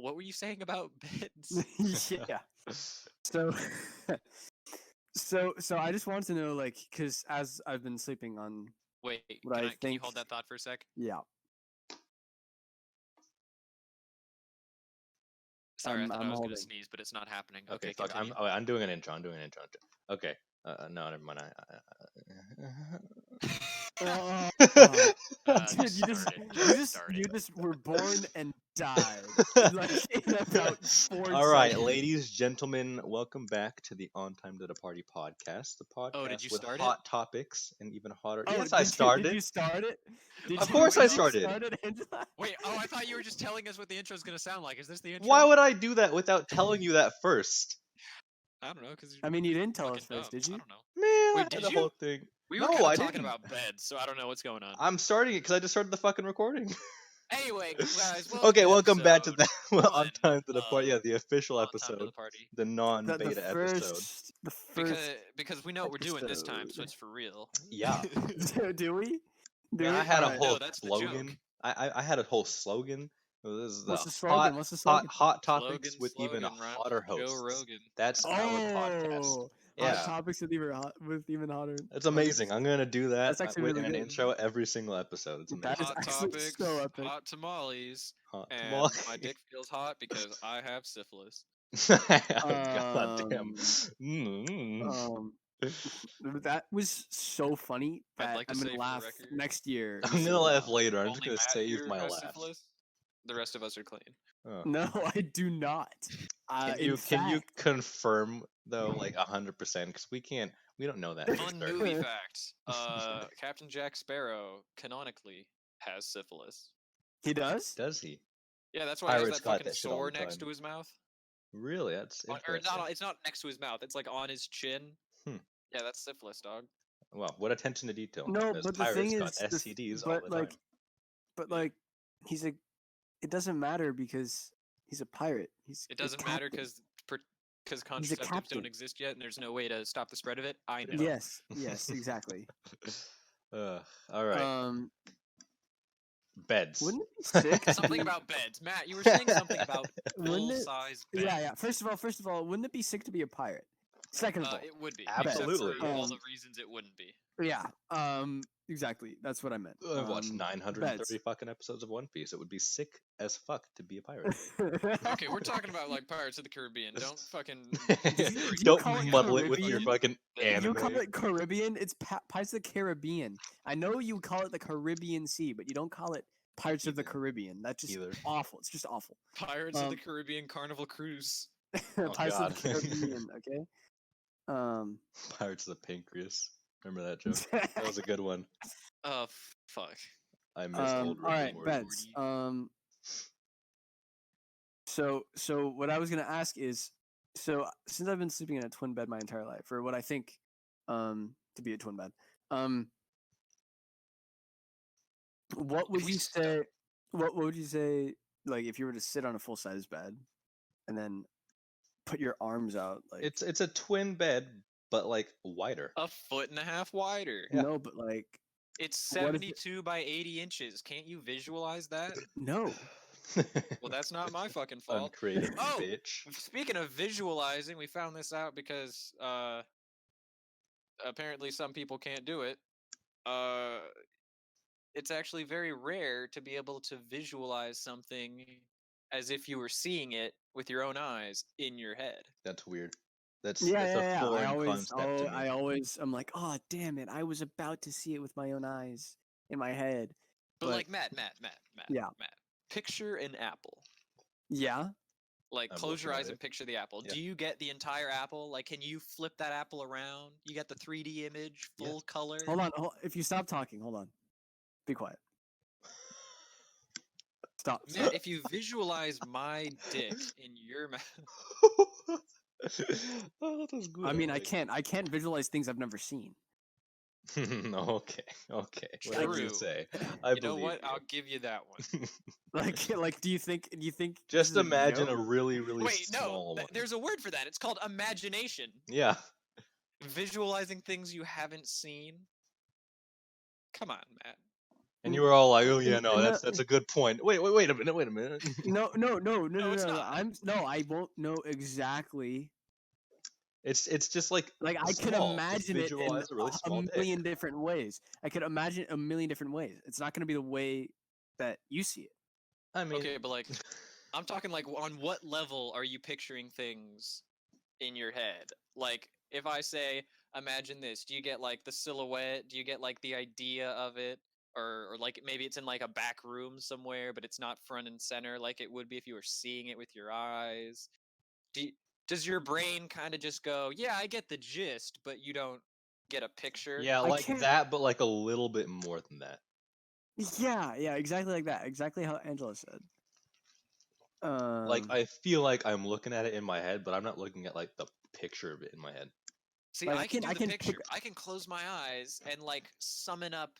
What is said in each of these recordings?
what were you saying about beds? Yeah. So, so I just wanted to know, like, because as I've been sleeping on, Wait, what can I you think, hold that thought for a sec? yeah, Sorry, I thought I was holding. gonna sneeze, but it's not happening. Okay, Okay, fuck. continue. I'm doing an intro. Okay. No, never mind. Oh, dude, Just started. you just were born and died like in about 4 All right, seconds. ladies, gentlemen, welcome back to the On Time to the Party podcast. The podcast Oh, did you with start hot topics and even hotter. Oh, Yes, I started. Did you start it? Of course I Did you started. start it, Angela? Wait, I thought you were just telling us what the intro is gonna sound like. Is this the intro? Why would I do that without telling you that first? I don't know, because I mean, you didn't tell fucking us first, dumb. did you? I don't know. Man, Wait, I did had the you? whole thing. We were No, kinda I talking didn't. about beds, so I don't know what's going on. I'm starting it because I just started the fucking recording. Anyway, guys, Okay, welcome back to episode that On Time to the one Party. Yeah, the official On Time to episode, the Party. the non-beta episode. The first. Because we know what we're doing this time, so it's for real. Yeah. Do we? Man, I had a Alright. whole No, that's the joke. slogan. I had a whole slogan. This is What's the the slogan? What's the slogan? hot topics Slogan, with even rhymes hotter with Joe hosts. Rogan. That's our podcast. Oh, Yeah. hot topics with even hotter. It's amazing. I'm gonna do that That's actually with really an good. intro every single episode. It's amazing. That is Hot actually topics, so epic. hot tamales, Hot and tamale. my dick feels hot because I have syphilis. God damn. That was so funny I'd that like to I'm say gonna for the laugh record, next year. I'm gonna laugh later. I'm just Only gonna Matt save here my has laugh. syphilis. The rest of us are clean. Oh. No, I do not. Can In you fact, confirm though, like 100%? Because we don't know that. for Fun certain. movie fact: Captain Jack Sparrow canonically has syphilis. he does? Does he? Yeah, that's why he has Pirates that got fucking that shit all sore the next time. to his mouth. Really? That's Or interesting. not? It's not next to his mouth. It's like on his chin. Hmm. Yeah, that's syphilis, dog. Well, what attention to detail. No, because but the pirates thing got is, STDs all the time. but like, he's a. It doesn't matter because he's a pirate. It doesn't matter because contraceptives captain. don't exist yet, and there's no way to stop the spread of it. I know. Yes, exactly. All right. Beds. Wouldn't it be sick? Something about beds, Matt. You were saying something about Wouldn't it- full-size beds. Yeah. First of all, wouldn't it be sick to be a pirate? Second of all, It would be. Absolutely. Except for all Um, the reasons it wouldn't be. yeah. Exactly. That's what I meant. I've watched 930 beds. fucking episodes of One Piece. It would be sick as fuck to be a pirate. Okay, we're talking about like Pirates of the Caribbean. Don't fucking. Don't call it muddle it with your Caribbean? fucking You anime. call it Caribbean? It's Pirates of the Caribbean. I know you call it the Caribbean Sea, but you don't call it Pirates of the Caribbean. That's just Either. awful. It's just awful. Pirates of the Caribbean Carnival Cruise. Pirates God. of the Caribbean. Okay. Pirates of the Pancreas. Remember that joke? That was a good one. Oh fuck. I missed old all right, Rick and Morty. beds. So what I was gonna ask is, so since I've been sleeping in a twin bed my entire life, or what I think, to be a twin bed, what would you say? What would you say? Like, if you were to sit on a full size bed, and then put your arms out, like It's a twin bed, but like wider. 1.5 foot wider. Yeah. no, but like It's What if it- 72 by 80 inches. Can't you visualize that? no. Well, that's not my fucking fault. Uncreative Oh! bitch. Speaking of visualizing, we found this out because apparently some people can't do it. It's actually very rare to be able to visualize something as if you were seeing it with your own eyes in your head. That's weird. That's Yeah. a foreign concept to me. I'm like, oh damn it! I was about to see it with my own eyes in my head. But, But- like Matt, Yeah. picture an apple. Yeah. Like, I'm close your looking eyes at and picture the apple. Yeah. Do you get the entire apple? Like, can you flip that apple around? You get the 3D image, Yeah. full color? Hold on. If you stop talking, hold on. Be quiet. Stop. Matt, if you visualize my dick in your mouth, Oh, that was good. I mean, I like can't visualize things I've never seen. Okay. Whatever you True. say. I you know believe what? you. I'll give you that one. Like, do you think? this Just is a imagine a joke? really, really Wait, no. small one. There's a word for that. It's called imagination. Yeah. Visualizing things you haven't seen. Come on, Matt. And you were all like, "Oh yeah, N- no, no, that's a good point." Wait a minute, wait a minute. no, no, no, no, No, no, it's no. not. I won't know exactly. It's just like Like I could small. Just imagine it in visualize a really a small dick. million different ways. I could imagine a million different ways. It's not going to be the way that you see it. I mean, Okay, but like, I'm talking like, on what level are you picturing things in your head? Like, if I say, imagine this, do you get like the silhouette? Do you get like the idea of it? Or like maybe it's in like a back room somewhere, but it's not front and center like it would be if you were seeing it with your eyes. Do you, does your brain kind of just go, yeah, I get the gist, but you don't get a picture? yeah, I like can't. that, but like a little bit more than that. Yeah, exactly like that. Exactly how Angela said. Like I feel like I'm looking at it in my head, but I'm not looking at like the picture of it in my head. See, like I can do I the can picture. I can close my eyes and like summon up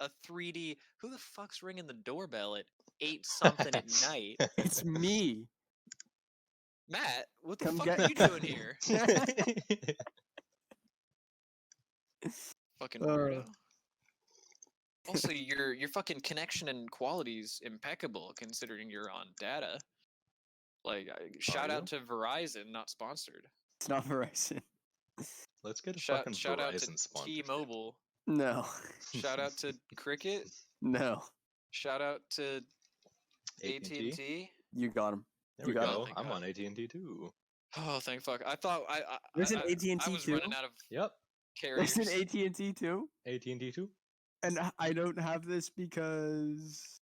a 3D. Who the fuck's ringing the doorbell at 8 something at night? It's me. Matt, what the Come fuck get. are you doing here? Fucking weirdo. Also, your fucking connection and quality's impeccable considering you're on data. Like, shout out to Verizon, not sponsored. It's not Verizon. Let's get a Shout fucking shout out to Verizon sponsorship. T-Mobile. No. Shout out to Cricket. No. Shout out to AT&T. AT&T. You got him. There You we got go. thank I'm God. on AT&T too. Oh, thank fuck! I thought There's an I AT&T was too. running out of Yep, There's carriers. an AT&T too. AT&T too. And I don't have this because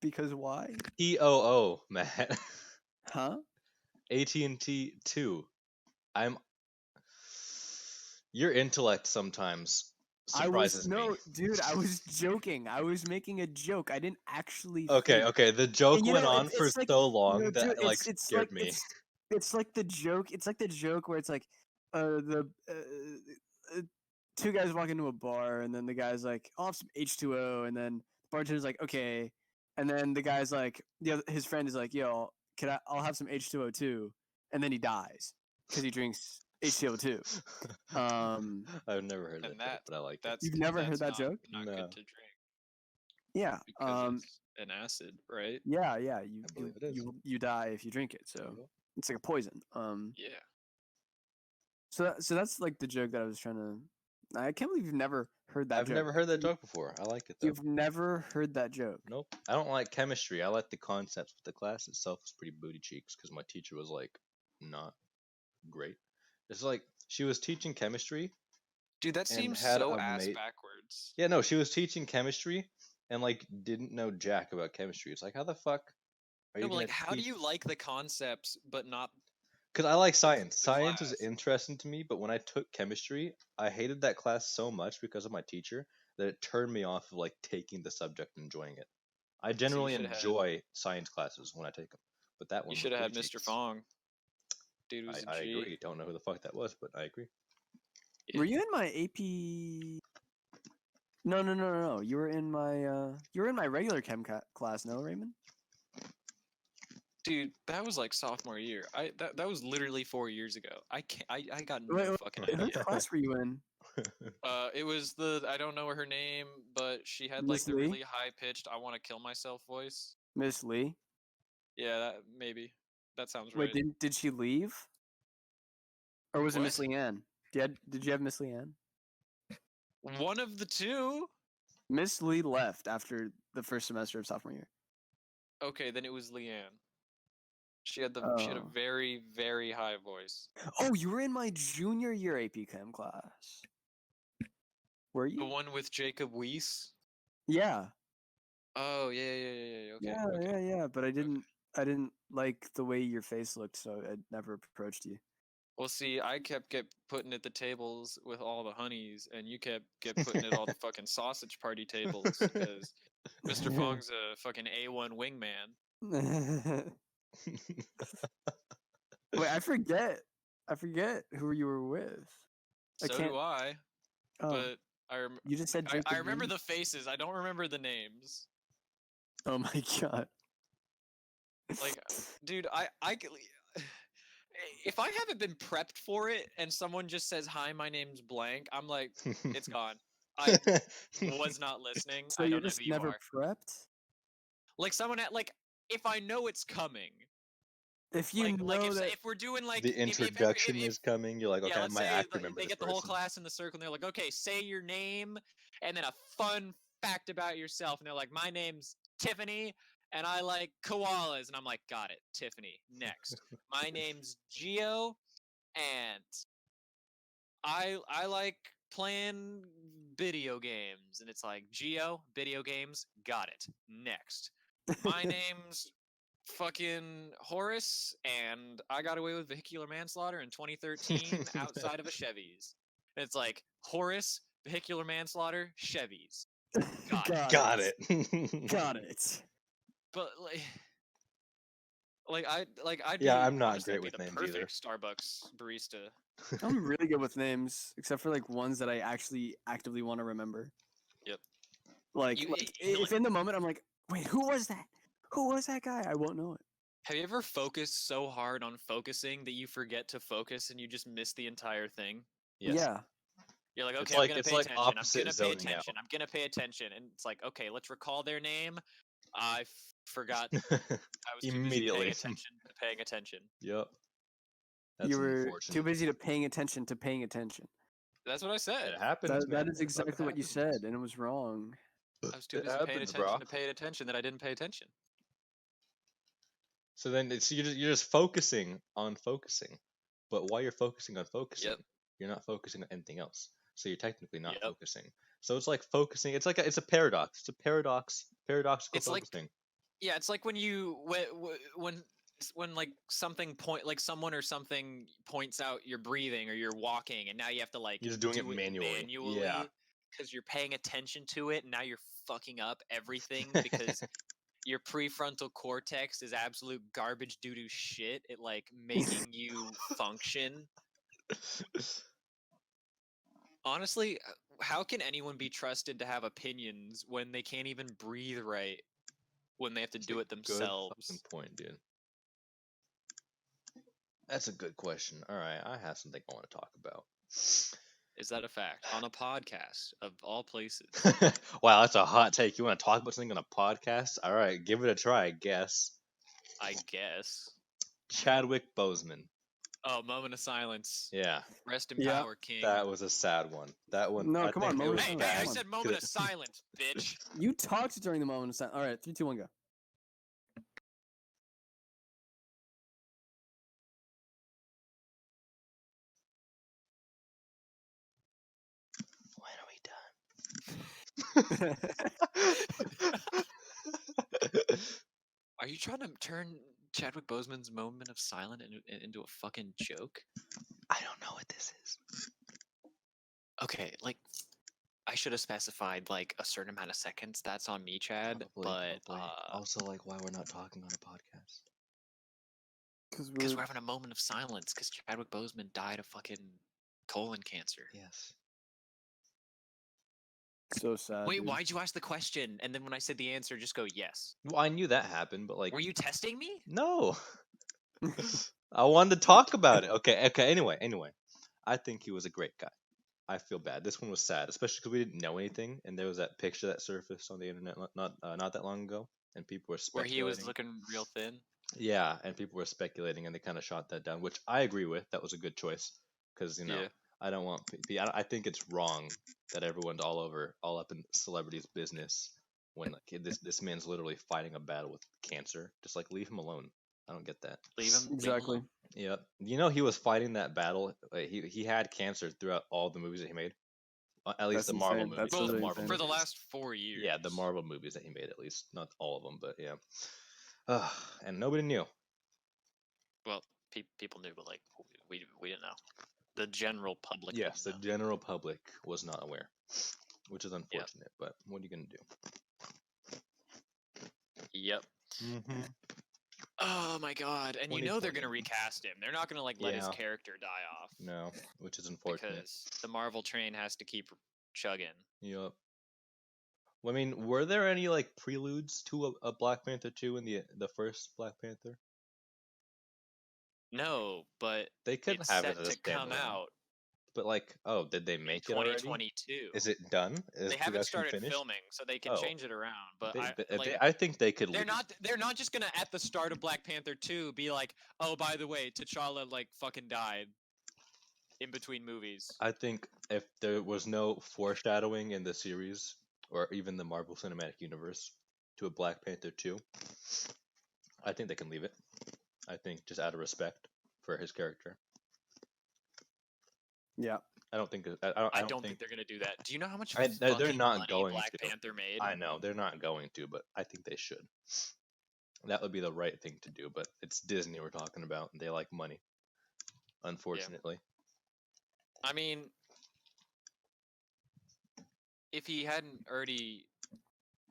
why? TOO, Matt. Huh? AT&T too. I'm. Your intellect sometimes surprises me. Dude, I was joking. I was making a joke. I didn't actually Okay, think. okay. The joke And, went on for it's like, so long no, that dude, like it's scared like me. it's like the joke. It's like the joke where it's like the two guys walk into a bar and then the guy's like, "I'll have some H2O," and then the bartender's like, "Okay," and then the guy's like, his friend is like, "Yo, I'll have some H2O too," and then he dies because he drinks H2O too. I've never heard that And joke, but I like it. that's You've never heard that's that joke? not No. good to drink Yeah. because it's an acid, right? Yeah. I believe it is. You die if you drink it. So Yep. it's like a poison. Yeah. So that's like the joke that I was trying to. I can't believe you've never heard that I've joke. never heard that joke before. I like it though. You've never heard that joke. Nope. I don't like chemistry. I like the concepts, but the class itself was pretty booty cheeks because my teacher was like not great. It's like she was teaching chemistry. Dude, that And seems had so a ass mate- backwards. Yeah, no, she was teaching chemistry and like didn't know jack about chemistry. It's like how the fuck are No, you but like, gonna how do teach- you like the concepts but not? Because I like science. the Science is class? interesting to me, but when I took chemistry, I hated that class so much because of my teacher that it turned me off of like taking the subject and enjoying it. I generally should've had- enjoy science classes when I take them, but that one You was should have had booty Mr. cheeks. Fong. Dude was a I G. agree. Don't know who the fuck that was, but I agree. Yeah. Were you in my AP? No. You were in my regular class. No, Raymond. Dude, that was like sophomore year. That was literally 4 years ago. I can't. I got no Wait, fucking Which idea. class were you in? It was the I don't know her name, but she had like Miss the Lee? really high pitched "I want to kill myself" voice. Miss Lee. Yeah, maybe that sounds Wait, right. did she leave? Or was it Miss What? Leanne? Did you have Miss Leanne? One of the two. Miss Lee left after the first semester of sophomore year. Okay, then it was Leanne. She had a Oh. very very high voice. Oh, you were in my junior year AP Chem class. Were The you? one with Jacob Weiss. Yeah. Oh yeah. Okay. Yeah. But I didn't like the way your face looked, so I never approached you. Well, see, I kept putting at the tables with all the honeys, and you kept putting at all the fucking sausage party tables because Mr. Fong's a fucking A1 wingman. Wait, I forget who you were with. So do I. Oh, But you just said Jacob I remember Reed? the faces. I don't remember the names. Oh my god. Like, dude, if I haven't been prepped for it and someone just says, "Hi, my name's blank," I'm like, it's gone. I was not listening. So I you're don't know just who you never are. prepped? Like someone at like if I know it's coming. If you Like know that if we're doing like The introduction is coming. You're like, yeah, okay, I let's might say have to remember they this get the whole person. class in the circle and they're like, okay, say your name and then a fun fact about yourself. And they're like, my name's Tiffany and I like koalas. And I'm like, got it, Tiffany. Next. My name's Geo and I like playing video games. And it's like, Geo, video games, got it. Next. My name's fucking Horace, and I got away with vehicular manslaughter in 2013 outside of a Chevy's. And it's like Horace, vehicular manslaughter, Chevy's. Got it. Got it. Got it. But I'd Yeah, be I'm not honestly, great I'd be with the names perfect Starbucks barista. I'm really good with names, except for like ones that I actually actively want to remember. Yep. Like, You- like you- if in the moment I'm like, wait, who was that? Who was that guy? I won't know it. Have you ever focused so hard on focusing that you forget to focus and you just miss the entire thing? Yes. Yeah. You're like, It's okay, I'm like- gonna it's pay like attention. I'm opposite gonna pay zoning out. attention. I'm gonna pay attention, and it's like, okay, let's recall their name. I forgot. I was too busy Immediately. paying attention to paying attention. Yep. That's You were unfortunate. too busy to paying attention to paying attention. That's what I said. It happens, That man. is It fucking exactly what you happens. said, and it was wrong. I was too It busy paying happens, attention bro. to pay attention that I didn't pay attention. So then it's you're just focusing on focusing, but while you're focusing on focusing, Yep. you're not focusing on anything else. So you're technically not Yep. focusing. So it's like focusing. It's like it's a paradox. It's a paradoxical It's like- focusing. Yeah, it's like when you when like something like someone or something points out you're breathing or you're walking, and now you have to like You're just doing do it manually. Yeah. because you're paying attention to it, and now you're fucking up everything because your prefrontal cortex is absolute garbage doo-doo shit at like making you function. Honestly, how can anyone be trusted to have opinions when they can't even breathe right when they have to do it Good themselves? fucking point, dude. That's a good question. All right, I have something I want to talk about. Is that a fact? On a podcast of all places. Wow, that's a hot take. You want to talk about something on a podcast? All right, give it a try, I guess. I guess. Chadwick Boseman. Oh, moment of silence. Yeah, Rest in Yeah, power, King. that was a sad one. That one. No, I come on, think it moment was of Hey, silence, hey, I bad. come on. said moment of silence, bitch. You talked during the moment of silence. All right, 3, 2, 1, go. When are we done? Are you trying to turn Chadwick Boseman's moment of silence into a fucking joke? I don't know what this is. Okay, like, I should have specified, like, a certain amount of seconds. That's on me, Chad. Probably. But, Also, like, why we're not talking on a podcast? because we're having a moment of silence because Chadwick Boseman died of fucking colon cancer. Yes. so sad. Wait, dude. why'd you ask the question? And then when I said the answer, just go yes. Well, I knew that happened, but like, Were you testing me? no. I wanted to talk about it. Okay. Anyway, I think he was a great guy. I feel bad. This one was sad, especially because we didn't know anything, and there was that picture that surfaced on the internet not that long ago, and people were Where speculating. he was looking real thin? Yeah, and people were speculating, and they kind of shot that down, which I agree with. That was a good choice, because Yeah. I don't want. I think it's wrong that everyone's all up in celebrities' business when like this man's literally fighting a battle with cancer. Just like leave him alone. I don't get that. Leave him. Exactly. Yeah, he was fighting that battle. Like, he had cancer throughout all the movies that he made. At least That's the Marvel insane. movies. That's Well, the really Marvel insane. for the movies. last 4 years. Yeah, the Marvel movies that he made, at least not all of them, but yeah. And nobody knew. Well, people knew, but like we didn't know. The general public. Yes, the didn't know. general public was not aware, which is unfortunate. But what are you gonna do? Yep. Mm-hmm. Oh my god! And you know they're gonna 2020. recast him. They're not gonna like let his Yeah. character die off. No, which is unfortunate. Because the Marvel train has to keep chugging. Yep. Well, I mean, were there any like preludes to a Black Panther 2 in the first Black Panther? No, but They could it's have set it as a to come standalone. out But like, oh, did they in make it already? 2022. Is it done? Is They haven't production started finished? filming, so they can Oh. change it around. But I think they could. they're not just gonna at the start of Black Panther 2 be like, oh, by the way, T'Challa like fucking died in between movies. I think if there was no foreshadowing in the series or even the Marvel Cinematic Universe to a Black Panther 2, I think they can leave it. I think just out of respect for his character. Yeah. I don't think I don't think they're gonna do that. Do you know how much they're fucking not money going Black to. Panther made? I know they're not going to, but I think they should. That would be the right thing to do, but it's Disney we're talking about, and they like money. Unfortunately. I mean, if he hadn't already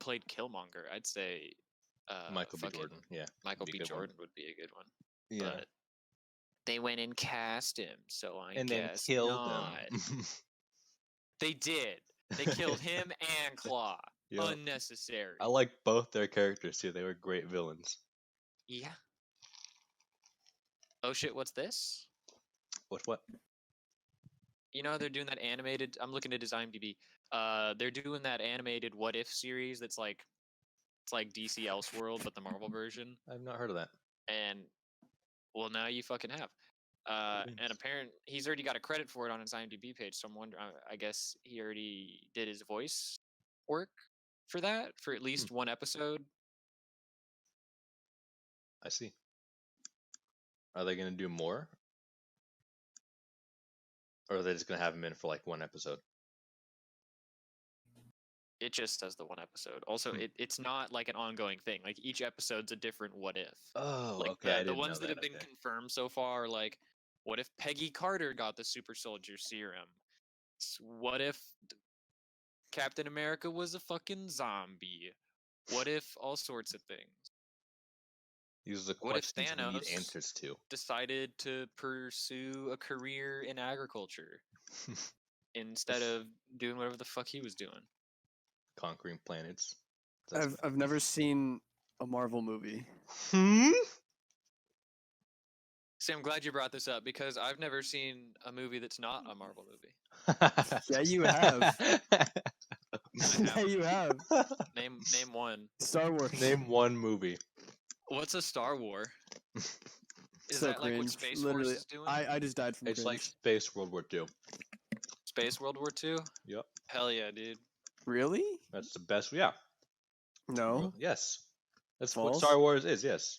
played Killmonger, I'd say Michael B. Jordan. Yeah. Michael be B. a good one. Jordan would be a good one. Yeah. But they went and cast him, so I and then guess killed not. him. They did. They killed him and Claw. Yeah. Unnecessary. I like both their characters too. They were great villains. Yeah. Oh shit, what's this? What? You know they're doing that animated. I'm looking at his IMDb. They're doing that animated What If series. That's like, it's like DC Elseworld, but the Marvel version. I've not heard of that. And well, now you fucking have. And apparently he's already got a credit for it on his IMDb page. So I'm wondering. I guess he already did his voice work for that for at least one episode. I see. Are they gonna do more? Or are they just gonna have him in for like one episode? It just says the one episode. Also, it's not like an ongoing thing. Like each episode's a different what if. Oh, Like okay. the ones that have been confirmed so far are like, what if Peggy Carter got the super soldier serum? What if Captain America was a fucking zombie? What if all sorts of things? These are the What if questions we need Thanos answers to. decided to pursue a career in agriculture instead of doing whatever the fuck he was doing? Conquering planets. I've never seen a Marvel movie. See, I'm glad you brought this up because I've never seen a movie that's not a Marvel movie. Yeah, you have. Yeah, you have. Name one. Star Wars. Name one movie. What's a Star War? Is So that like what cringe. Space Literally, Force is doing? I just died from It's cringe. like Space World War II. Space World War II? Yep. Hell yeah, dude. Really? That's the best. Yeah. No. Yes. That's what False? Star Wars is. Yes.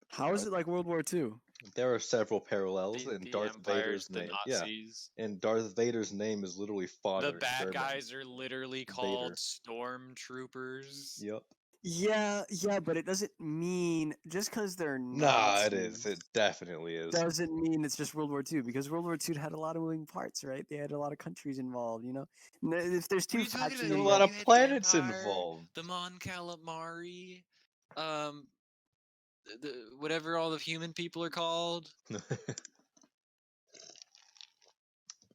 How is it like World War II? There are several parallels, and The Darth Empires, Vader's the name. Yeah. Nazis. And Darth Vader's name is literally Father. The bad Sherman. guys are literally called Vader. Stormtroopers. Yep. Yeah, but it doesn't mean just because they're Nah, it Nazis is. It definitely is. doesn't mean it's just World War II because World War II had a lot of moving parts, right? They had a lot of countries involved, you know. If there's two factions, There's a lot of planets involved. The Mon Calamari, whatever all the human people are called.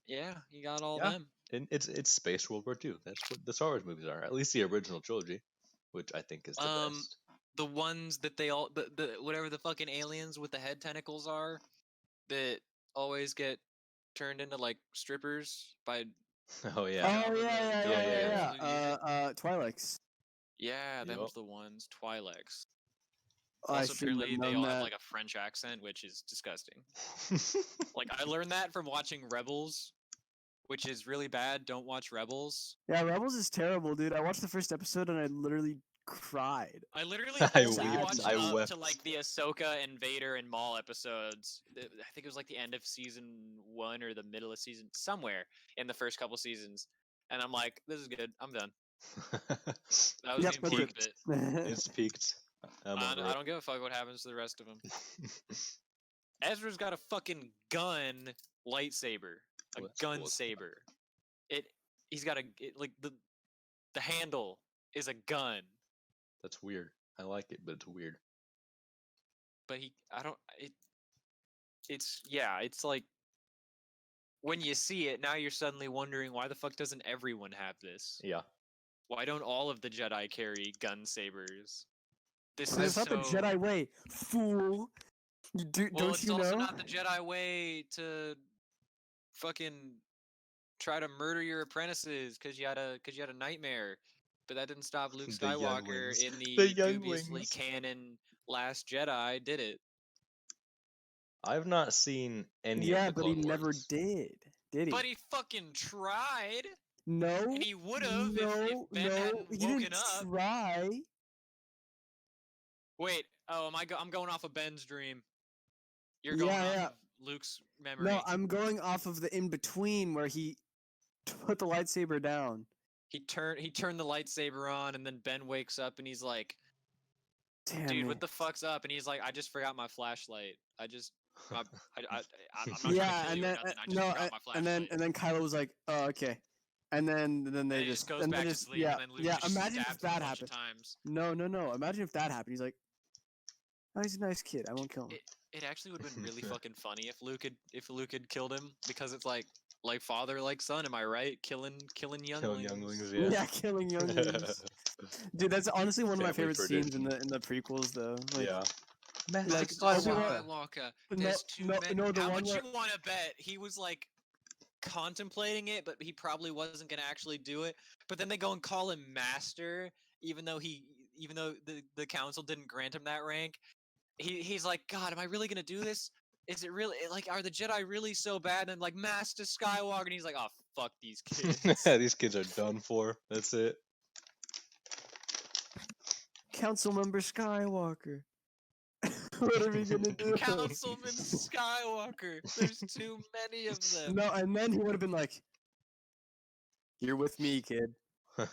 Yeah, you got all them. And it's Space World War II. That's what the Star Wars movies are. At least the original trilogy, which I think is the best. The ones that they all the whatever the fucking aliens with the head tentacles are, that always get turned into like strippers by. Oh yeah. Oh yeah. Twi'leks. Yeah, Yep. them's the ones. Twi'leks. I Also, shouldn't apparently have they known all have that. like a French accent, which is disgusting. Like I learned that from watching Rebels, which is really bad. Don't watch Rebels. Yeah, Rebels is terrible, dude. I watched the first episode and I literally cried. I literally I only wept. watched I up wept. to like the Ahsoka and Vader and Maul episodes. I think it was like the end of season 1 or the middle of season, somewhere in the first couple seasons. And I'm like, this is good. I'm done. That was Yep, the that's important it. bit. It's peaked. I don't give a fuck what happens to the rest of them. Ezra's got a fucking gun lightsaber, gun saber. He's got like the handle is a gun. That's weird. I like it, but it's weird. But it's like when you see it, now you're suddenly wondering why the fuck doesn't everyone have this? Yeah. Why don't all of the Jedi carry gun sabers? This It's is not the Jedi way, fool. Well, Well, don't it's you also know? not the Jedi way to fucking try to murder your apprentices because you had a nightmare. But that didn't stop Luke The Skywalker younglings. in The the dubiously younglings. canon Last Jedi did it. I've not seen any of Yeah, the but he Clone never Wars. did he? But he fucking tried, No, and he would have if Ben no, hadn't he woken didn't up. try. Wait, oh, I'm going off of Ben's dream. You're Yeah, going off yeah. of Luke's memory. No, I'm going off of the in between where he put the lightsaber down. He turned the lightsaber on, and then Ben wakes up and he's like, Damn "Dude, it. what the fuck's up?" And he's like, "I just forgot my flashlight. I'm not trying to Yeah, kill and you or then nothing. I just forgot my flashlight." and then Kylo was like, "Oh, okay," and then they And he just just goes and then back to just sleep, yeah and then Luke yeah. just Imagine stabs if him a that bunch of happened. times. No. Imagine if that happened. He's like, "Oh, he's a nice kid. I won't kill him." It actually would have been really fucking funny if Luke had killed him, because it's like father, like son. Am I right? Killing younglings. Killing younglings, yeah. Yeah, killing younglings. Dude, that's honestly one of my Family favorite scenes in tradition. the prequels, though. Like, Yeah. like Master Skywalker. Skywalker. no, There's too many. no, the How one much where you want to bet he was like contemplating it, but he probably wasn't gonna actually do it. But then they go and call him master, even though the council didn't grant him that rank. He's like, God, am I really gonna do this? Is it really like, are the Jedi really so bad? And like, Master Skywalker, and he's like, oh fuck these kids. These kids are done for. That's it. Council Member Skywalker. What are we gonna do? Councilman Skywalker. There's too many of them. No, and then he would have been like, "You're with me, kid.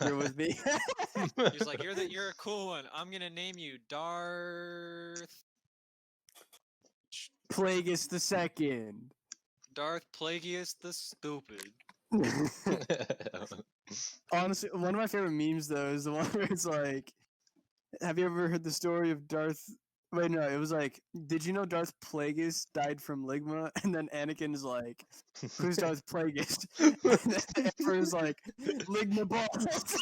You're with me." He's like, you're a cool one. I'm gonna name you Darth Plagueis the Second. Plagueis the Stupid. Honestly, one of my favorite memes though is the one where it's like, have you ever heard the story of Darth? Wait, no, it was like, did you know Darth Plagueis died from Ligma? And then Anakin is like, who's Darth Plagueis? And then the Emperor's like, Ligma balls.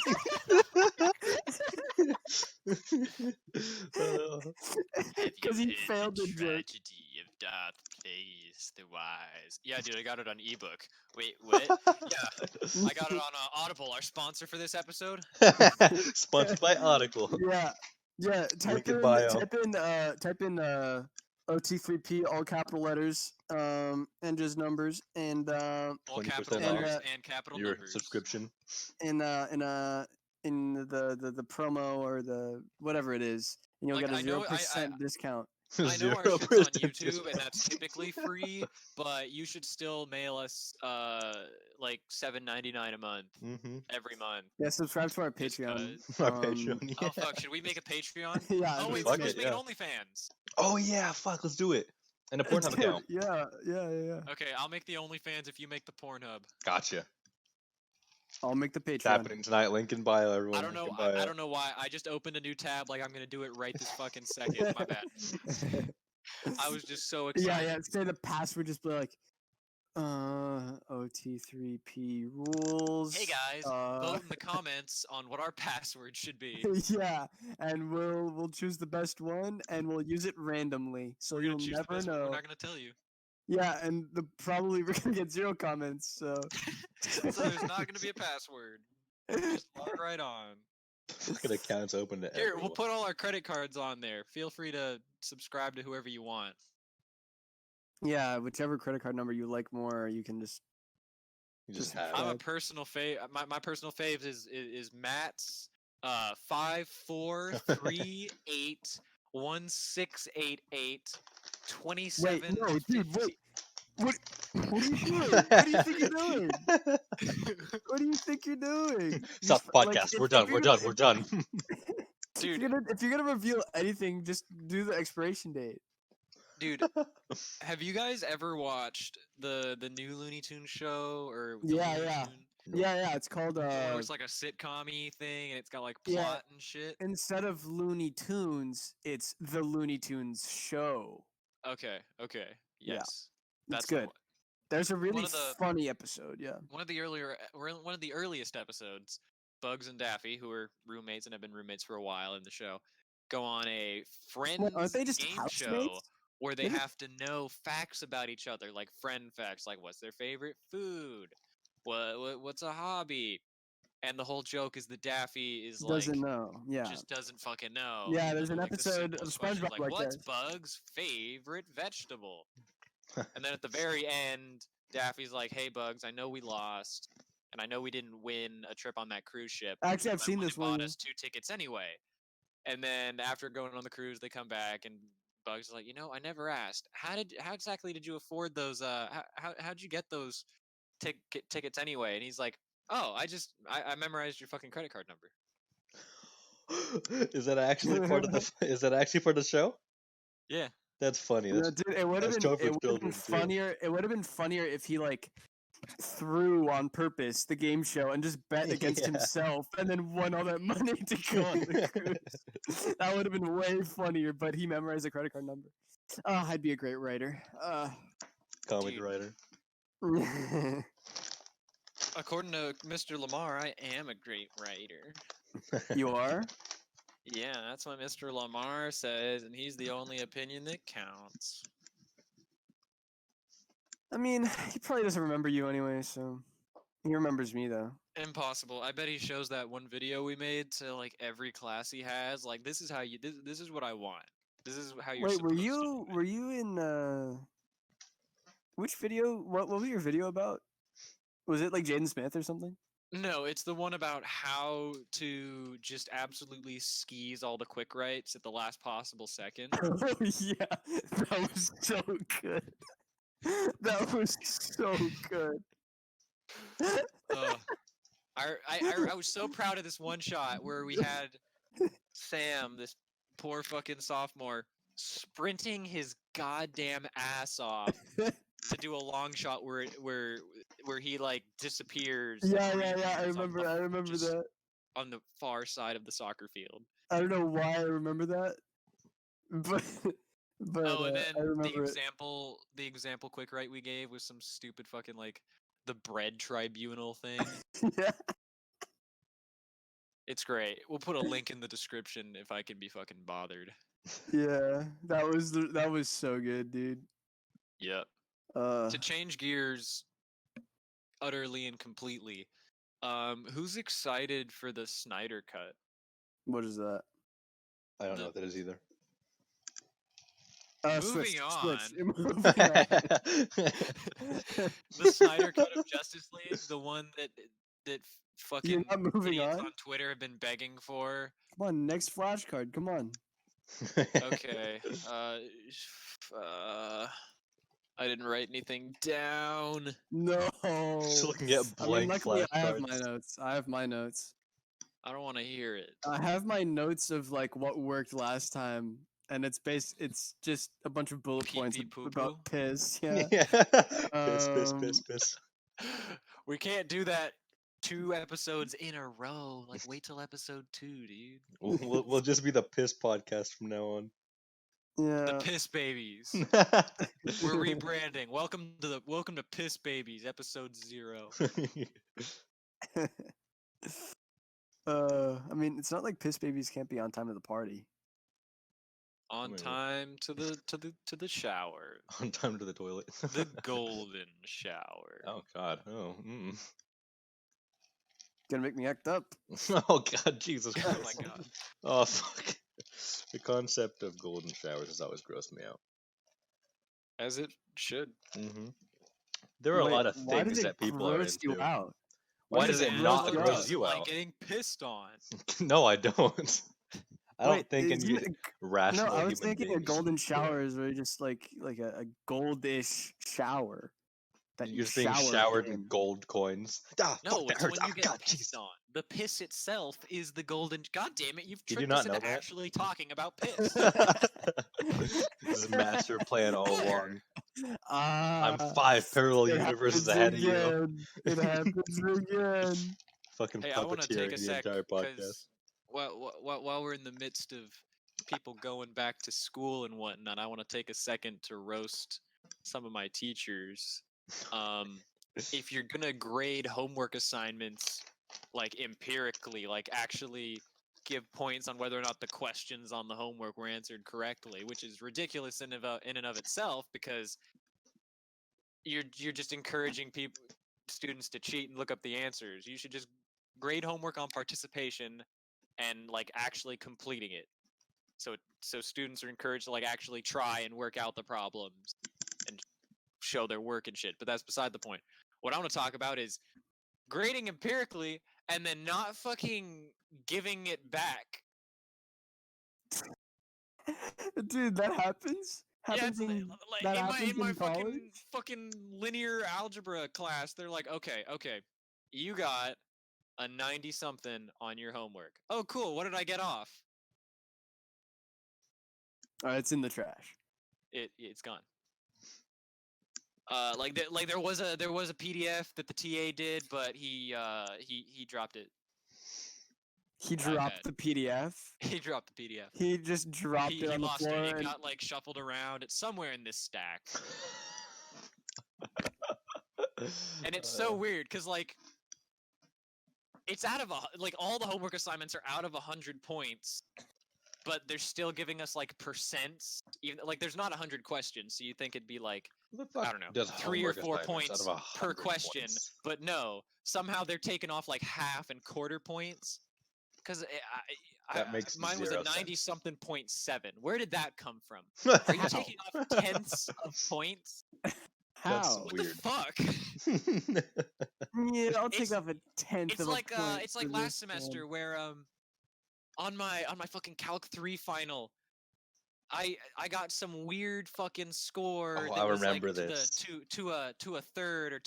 Because he failed the joke. tragedy of Darth Plagueis the Wise. Yeah, dude, I got it on ebook. Wait, what? Yeah, I got it on Audible, our sponsor for this episode. Sponsored by Audible. Yeah. Link in bio. Type in OT3P, all capital letters, and just numbers, and All 20% capital off letters and capital your numbers. subscription. in the promo or the whatever it is, and you'll Like, get a I know- 0% discount. I know our shit's on YouTube, and that's typically free, but you should still mail us like $7.99 a month Mm-hmm. every month. Yeah, subscribe to our Just Patreon. 'cause. Our Patreon. Yeah. Oh fuck! Should we make a Patreon? Yeah. Oh wait, Fuck we're supposed it, to make yeah. an OnlyFans. Oh yeah, fuck, let's do it. And a Pornhub Dude, account. Yeah. Okay, I'll make the OnlyFans if you make the Pornhub. Gotcha. I'll make the It's Patreon. happening tonight. Link in bio, everyone. I don't know. Link in bio. I don't know why. I just opened a new tab. Like I'm gonna do it right this fucking second. My bad. I was just so excited. Yeah. Say the password, just be like, OT3P rules. Hey guys, vote in the comments on what our password should be. Yeah, and we'll choose the best one, and we'll use it randomly, so We're gonna you'll choose the never best one. know. We're not gonna tell you. Yeah, and probably we're gonna get 0 comments. So So there's not gonna be a password. Just log right on. Fucking account's open to Here, everyone. we'll put all our credit cards on there. Feel free to subscribe to whoever you want. yeah, whichever credit card number you like more, you can just. You just just have I'm a it. Right. personal fave. My personal fave is Matt's 54381688 27. Wait, no, dude, wait. What are you doing? What do you think you're doing? What do you think you're doing? Stop the podcast. We're done. We're done. We're done. Dude, If you're gonna reveal anything, just do the expiration date. dude, have you guys ever watched the new Looney Tunes show or the Yeah, Looney yeah. Tune? Yeah, it's called Where it's like a sitcom-y thing and it's got like yeah. plot and shit. Instead of Looney Tunes, it's the Looney Tunes show. Okay, Yeah, yes, That's the good. There's a really of the- funny episode. Yeah. one of the earliest episodes. Bugs and Daffy, who are roommates and have been roommates for a while in the show, go on a friends aren't they just game show housemates? where they Did it? have to know facts about each other, like friend facts, like what's their favorite food, what's a hobby, and the whole joke is that Daffy is Doesn't like know. Yeah. just doesn't fucking know. Yeah, Even there's though, an like the episode of simplest question is SpongeBob like, like what's this. Bug's favorite vegetable? And then at the very end, Daffy's like, "Hey Bugs, I know we lost, and I know we didn't win a trip on that cruise ship. Actually, I've But I seen only this bought one. us 2 tickets anyway." And then after going on the cruise, they come back and Bugs is like, I never asked. How exactly did you afford those? How'd you get those tickets anyway? And he's like, "Oh, I memorized your fucking credit card number." Is that actually part of the? Is that actually part of the show? Yeah. That's funny. No, dude, it would have that's been show for it would have been children, too. funnier. It would have been funnier if he like threw on purpose the game show and just bet against Yeah. himself and then won all that money to go on the cruise. That would have been way funnier, but he memorized the credit card number. Oh, I'd be a great writer. Comedy Dude. writer. According to Mr. Lamar, I am a great writer. You are? Yeah, that's what Mr. Lamar says, and he's the only opinion that counts. I mean, he probably doesn't remember you anyway, so he remembers me though. Impossible. I bet he shows that one video we made to like every class he has. Like, this is how you. This is what I want. This is how you're Wait, supposed to do it. were you in which video? What was your video about? Was it like Jaden Smith or something? No, it's the one about how to just absolutely skis all the quick rights at the last possible second. Oh yeah, that was so good. That was so good. I was so proud of this one shot where we had Sam, this poor fucking sophomore, sprinting his goddamn ass off to do a long shot where he like disappears. like, Yeah. I reappears on remember just that. on the far side of the soccer field. I don't know why I remember that, but Oh, and I then remember it. the example quick right we gave was some stupid fucking like the bread tribunal thing. Yeah. It's great. We'll put a link in the description if I can be fucking bothered. Yeah, that was so good, dude. Yep. Uh, To change gears utterly and completely, who's excited for the Snyder Cut? what is that? I don't know what that is either. Switch. Moving Moving on. The Snyder Cut of Justice League, the one that fucking You're not moving idiots on? on Twitter have been begging for. Come on, next flashcard. Come on. Okay. I didn't write anything down. No. Just looking at I mean, blank luckily I have my flashcards. notes. I have my notes. I don't want to hear it. I have my notes of like what worked last time, and it's just a bunch of bullet Pee points pee poo about poo? piss. Yeah. Piss. We can't do that 2 episodes in a row. Like, wait till episode 2, dude. We'll just be the piss podcast from now on. Yeah. The Piss Babies. We're rebranding. Welcome to Piss Babies, episode 0. I mean, it's not like piss babies can't be on time to the party. On Wait, what? time to the shower. On time to the toilet. The golden shower. Oh God. Oh. Gonna make me act up. Oh God. Jesus Oh Christ. my god. Oh fuck. The concept of golden showers has always grossed me out. As it should. Mm-hmm. There are a Wait, lot of why things does it that people are gross you into. out? Why does it not Because gross you like out? getting pissed on. No, I don't. I don't Wait, think isn't any it rational No, I was human thinking a being golden should do that. shower is really just like a goldish shower that You're you just being shower showered in. in gold coins. Ah, No, fuck, that it's hurts. when you Ah, get God, pissed jeez. on. The piss itself is the golden. God damn it! You've Did you tricked us not know into that? actually talking about piss. This is master plan all along. I'm Ah, 5 parallel it universes happens ahead of you. again. It happens again. Fucking Hey, I want to take puppeteering a the sec entire podcast. because while we're in the midst of people going back to school and whatnot, I want to take a second to roast some of my teachers. If you're gonna grade homework assignments like empirically, like actually give points on whether or not the questions on the homework were answered correctly, which is ridiculous in and of itself, because you're just encouraging students to cheat and look up the answers. You should just grade homework on participation and like actually completing it. So students are encouraged to like actually try and work out the problems and show their work and shit. But that's beside the point. What I want to talk about is grading empirically and then not fucking giving it back. Dude, that happens. Happens Yeah, in like that in happens my in college. fucking linear algebra class, they're like, okay, you got a 90 something on your homework. Oh, cool. What did I get off? It's in the trash. It's gone. Like there was a PDF that the TA did, but he dropped it. He dropped the PDF. He dropped the PDF. He just dropped it on the lost floor. it. It got like shuffled around. It's somewhere in this stack. And it's so weird because like it's out of like all the homework assignments are out of 100 points, but they're still giving us like percents. Even like there's not 100 questions, so you think it'd be like I don't know, 3 or 4 points per question. But no, somehow they're taking off like half and quarter points. Because mine was a 90-something 0.7. Where did that come from? Are you taking off tenths of points? How? That's What weird. the fuck? Yeah, I'll take off a tenth of a point. It's like last semester where on my fucking Calc 3 final, I got some weird fucking score. Oh, that I was remember like this. To a third or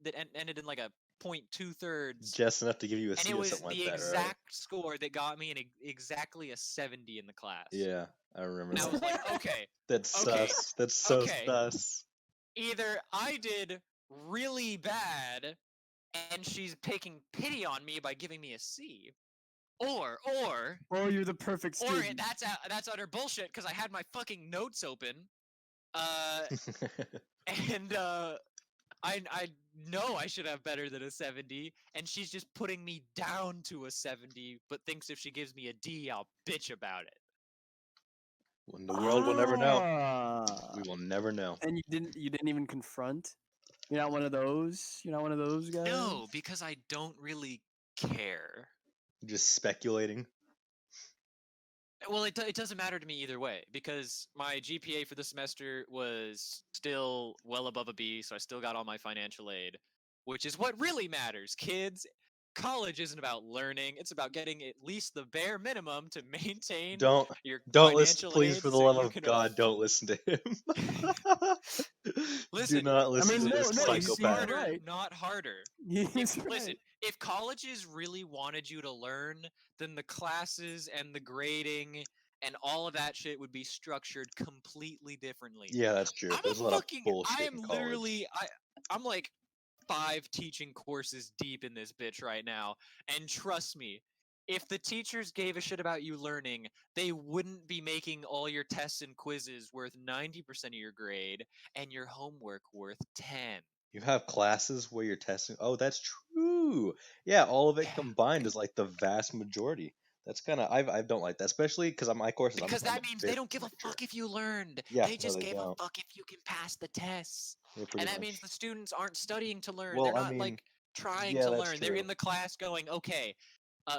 that ended in like a 0.2 Just enough to give you a C and it or was something like the that, exact right? score that got me exactly a 70 in the class. Yeah, I remember And I that. was like, okay, That's okay, sus. That's so okay. sus. Either I did really bad and she's taking pity on me by giving me a C, or you're the perfect student. that's utter bullshit because I had my fucking notes open, and I know I should have better than a 70, and she's just putting me down to a 70, but thinks if she gives me a D, I'll bitch about it. When the world will never know. We will never know. And you didn't even confront? You're not one of those? You're not one of those guys? No, because I don't really care. Just speculating. Well, it doesn't matter to me either way, because my GPA for the semester was still well above a B, so I still got all my financial aid, which is what really matters, kids. College isn't about learning; it's about getting at least the bare minimum to maintain your don't listen, financial please, aid. for the So love you of can God, don't listen to him. Listen, do not listen to this psychopath. Smarter, right. not harder. Listen, if colleges really wanted you to learn, then the classes and the grading and all of that shit would be structured completely differently. Yeah, that's true. There's a lot of bullshit I in am college. literally I'm like 5 teaching courses deep in this bitch right now, and trust me, if the teachers gave a shit about you learning, they wouldn't be making all your tests and quizzes worth 90% of your grade and your homework worth 10. You have classes where you're testing. Oh, that's true. Yeah, all of it combined is like the vast majority. That's kind of I don't like that, especially because on my courses. Because I'm that means they don't give a fuck if you learned. Yeah, they just no, they give don't. a fuck if you can pass the tests. Yeah, And that means the students aren't studying to learn. Well, They're I not mean, like trying yeah, to that's learn. They're true. in the class going, okay.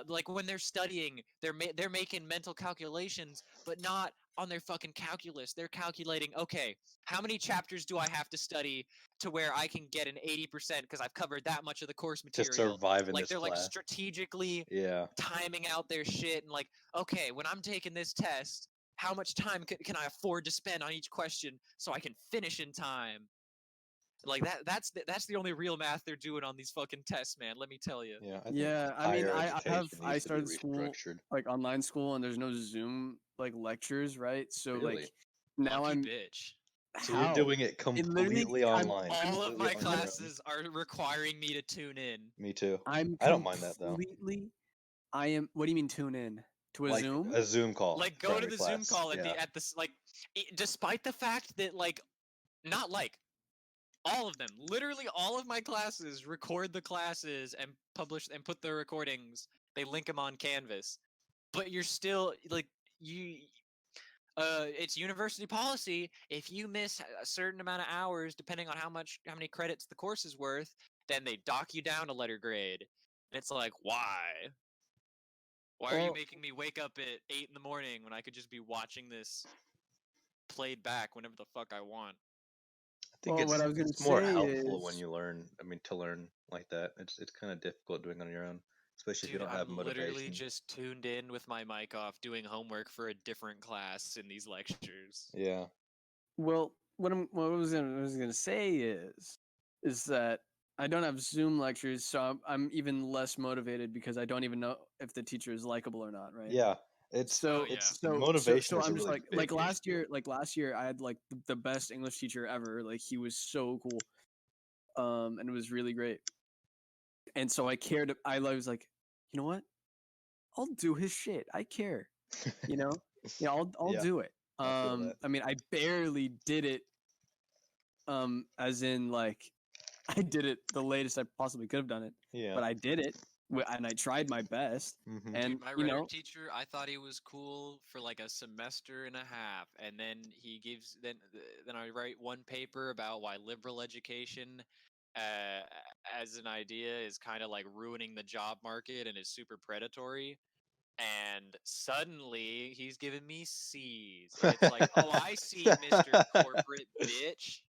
Like when they're studying, they're making mental calculations, but not on their fucking calculus. They're calculating, okay, how many chapters do I have to study to where I can get an 80% because I've covered that much of the course To material. survive in Like this they're like class. strategically Yeah. timing out their shit and like, okay, when I'm taking this test, how much time can I afford to spend on each question so I can finish in time? Like that's the only real math they're doing on these fucking tests, man. Let me tell you. Yeah, I mean, I I started school like online school, and there's no Zoom like lectures, right? So Really? like now Lucky I'm bitch. So you're doing it completely online. All of my completely on your own. classes are requiring me to tune in. Me too. I don't mind that though. I am. What do you mean tune in to a Like Zoom? a Zoom call. Like from go to your the Zoom class. call Yeah. at the like, despite the fact that like, not like, all of them, literally all of my classes record the classes and publish and put the recordings. They link them on Canvas. but you're still like you. It's university policy. If you miss a certain amount of hours, depending on how many credits the course is worth, then they dock you down a letter grade. And it's like, why? Why are you Well, making me wake up at 8 in the morning when I could just be watching this played back whenever the fuck I want? I think what I was gonna it's more say helpful when is, you learn. I mean, to learn like that, it's kind of difficult doing it on your own, especially if you Dude, don't have I'm literally motivation. just tuned in with my mic off doing homework for a different class in these lectures. Yeah. well, what I was gonna say is that I don't have Zoom lectures, so I'm even less motivated because I don't even know if the teacher is likable or not, right? Yeah. It's So yeah. motivation is a I'm just really big issue. like last year I had like the best English teacher ever. Like he was so cool, and it was really great. And so I cared. I was like, you know what? I'll do his shit. I care. You know? Yeah, I'll Yeah, do it. I feel that. I mean, I barely did it. As in like, I did it the latest I possibly could have done it, Yeah. but I did it, and I tried my best. Mm-hmm. And Dude, my you rhetoric know, teacher, I thought he was cool for like a semester and a half, and then he gives then I write one paper about why liberal education, uh, as an idea, is kind of like ruining the job market and is super predatory. And suddenly he's giving me C's, and it's like, oh, I see, Mister Corporate Bitch.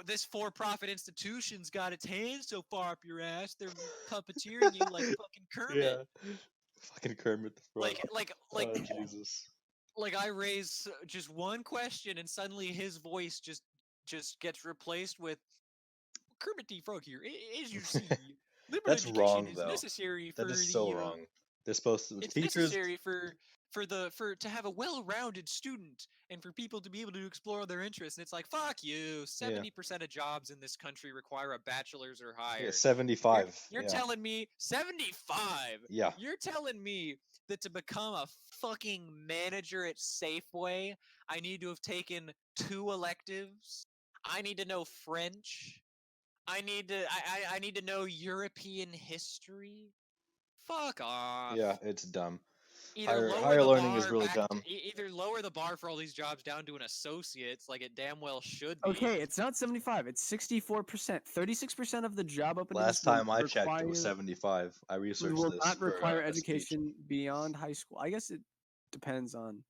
This for-profit institution's got its hands so far up your ass, they're puppeteering you like fucking Kermit. Yeah. Fucking Kermit the Frog. Like Oh Jesus. like I raise just one question, and suddenly his voice just gets replaced with Kermit the Frog here. As you see, liberal That's education wrong is though. necessary That for is so the wrong. They're supposed to it's teachers. necessary for to have a well-rounded student and for people to be able to explore their interests. And it's like, fuck you. Yeah. 70% of jobs in this country require a bachelor's or Yeah. higher. 75. You're Yeah. telling me 75. Yeah. You're telling me that to become a fucking manager at Safeway, I need to have taken 2 electives. I need to know French. I need to know European history. Fuck off. Yeah. It's dumb. Either lower Higher the learning is bar really back to, dumb. either lower the bar for all these jobs down to an associate's like it damn well should be. okay, it's not 75. It's 64%. 36% of the job Last openings time I checked, it was 75. I researched will this not for require a speech. education beyond high school. I guess it depends on.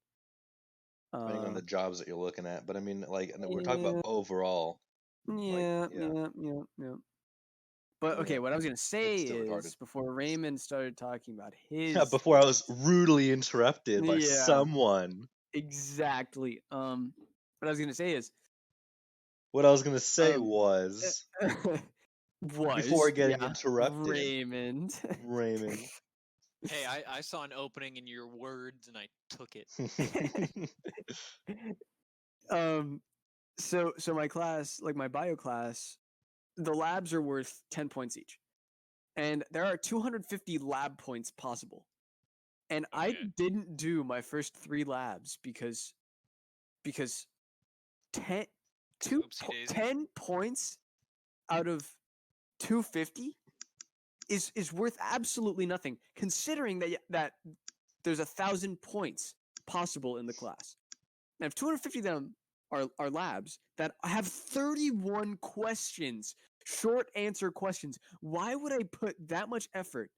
Depending on the jobs that you're looking at. But I mean, like, and we're talking Yeah, about overall. Like, yeah, yeah, yeah, yeah, yeah. But yeah, okay, what I was gonna say it's still retarded. is before Raymond started talking about Yeah, his, before I was rudely interrupted by yeah, someone. exactly. What I was gonna say is, What I was gonna say um, was, before getting yeah, interrupted, Raymond. Raymond. Hey, I saw an opening in your words and I took it. um, so my class, like my bio class, the labs are worth 10 points each, and there are 250 lab points possible. And I Okay. didn't do my first 3 labs because 10, Oopsie daisy. 10 points out of 250 is worth absolutely nothing, considering that there's 1,000 points possible in the class. And if 250 of them are labs that have 31 questions, short answer questions, why would I put that much effort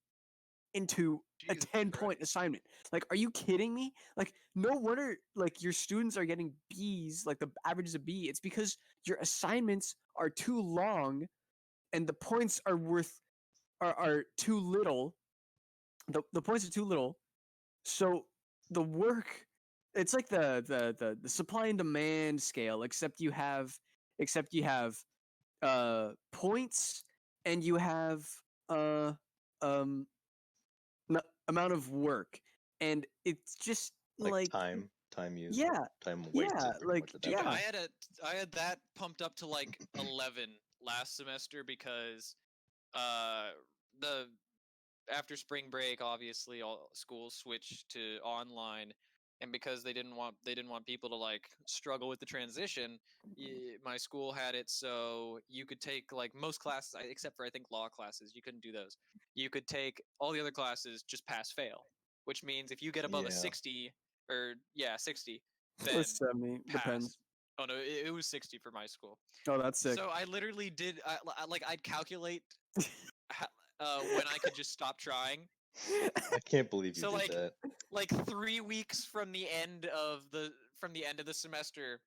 into a Jesus 10-point Christ. assignment? Like, are you kidding me? Like, no wonder like your students are getting B's, like the average is a B. It's because your assignments are too long and the points are too little. The points are too little. So the work, it's like the supply and demand scale, except you have points and you have uh um amount of work, and it's just Like like, time used, yeah, time yeah, wasted, pretty like, much at that Dude, yeah. point. I had that pumped up to like 11 last semester because uh the after spring break, obviously all schools switched to online, and because they didn't want people to like struggle with the transition, my school had it so you could take like most classes except for I think law classes, you couldn't do those. You could take all the other classes just pass fail. which means if you get above a Yeah. 60, or 60, then What's 70? Depends. pass. Oh no, it was 60 for my school. Oh, that's sick. So I literally did. I'd calculate when I could just stop trying. I can't believe you So, did that. Like 3 weeks from the end of the semester,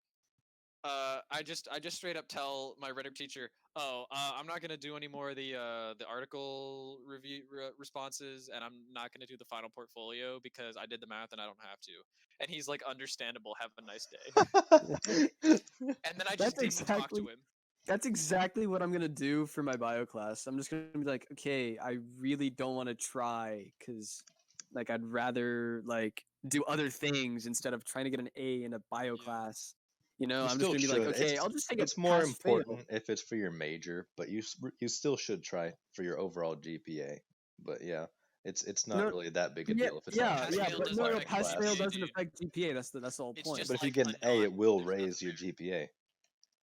I just straight up tell my rhetoric teacher, "Oh, I'm not gonna do any more of the article review responses, and I'm not gonna do the final portfolio because I did the math and I don't have to." And he's like, "Understandable. Have a nice day." And then I just didn't talk to him. That's exactly what I'm gonna do for my bio class. I'm just gonna be like, okay, I really don't want to try because, like, I'd rather like do other things instead of trying to get an A in a bio Yeah. class. You know, You I'm just still gonna be like, should. okay, I'll just take It's a more pass fail. important if it's for your major, but you still should try for your overall GPA. But yeah, it's not No, really that big a yeah, deal if it's not yeah, Pass yeah, fail but doesn't no, affect pass class. fail GPA, doesn't dude. affect GPA. That's the whole It's point. just But if you like get a an A, it will there's raise your nothing. GPA.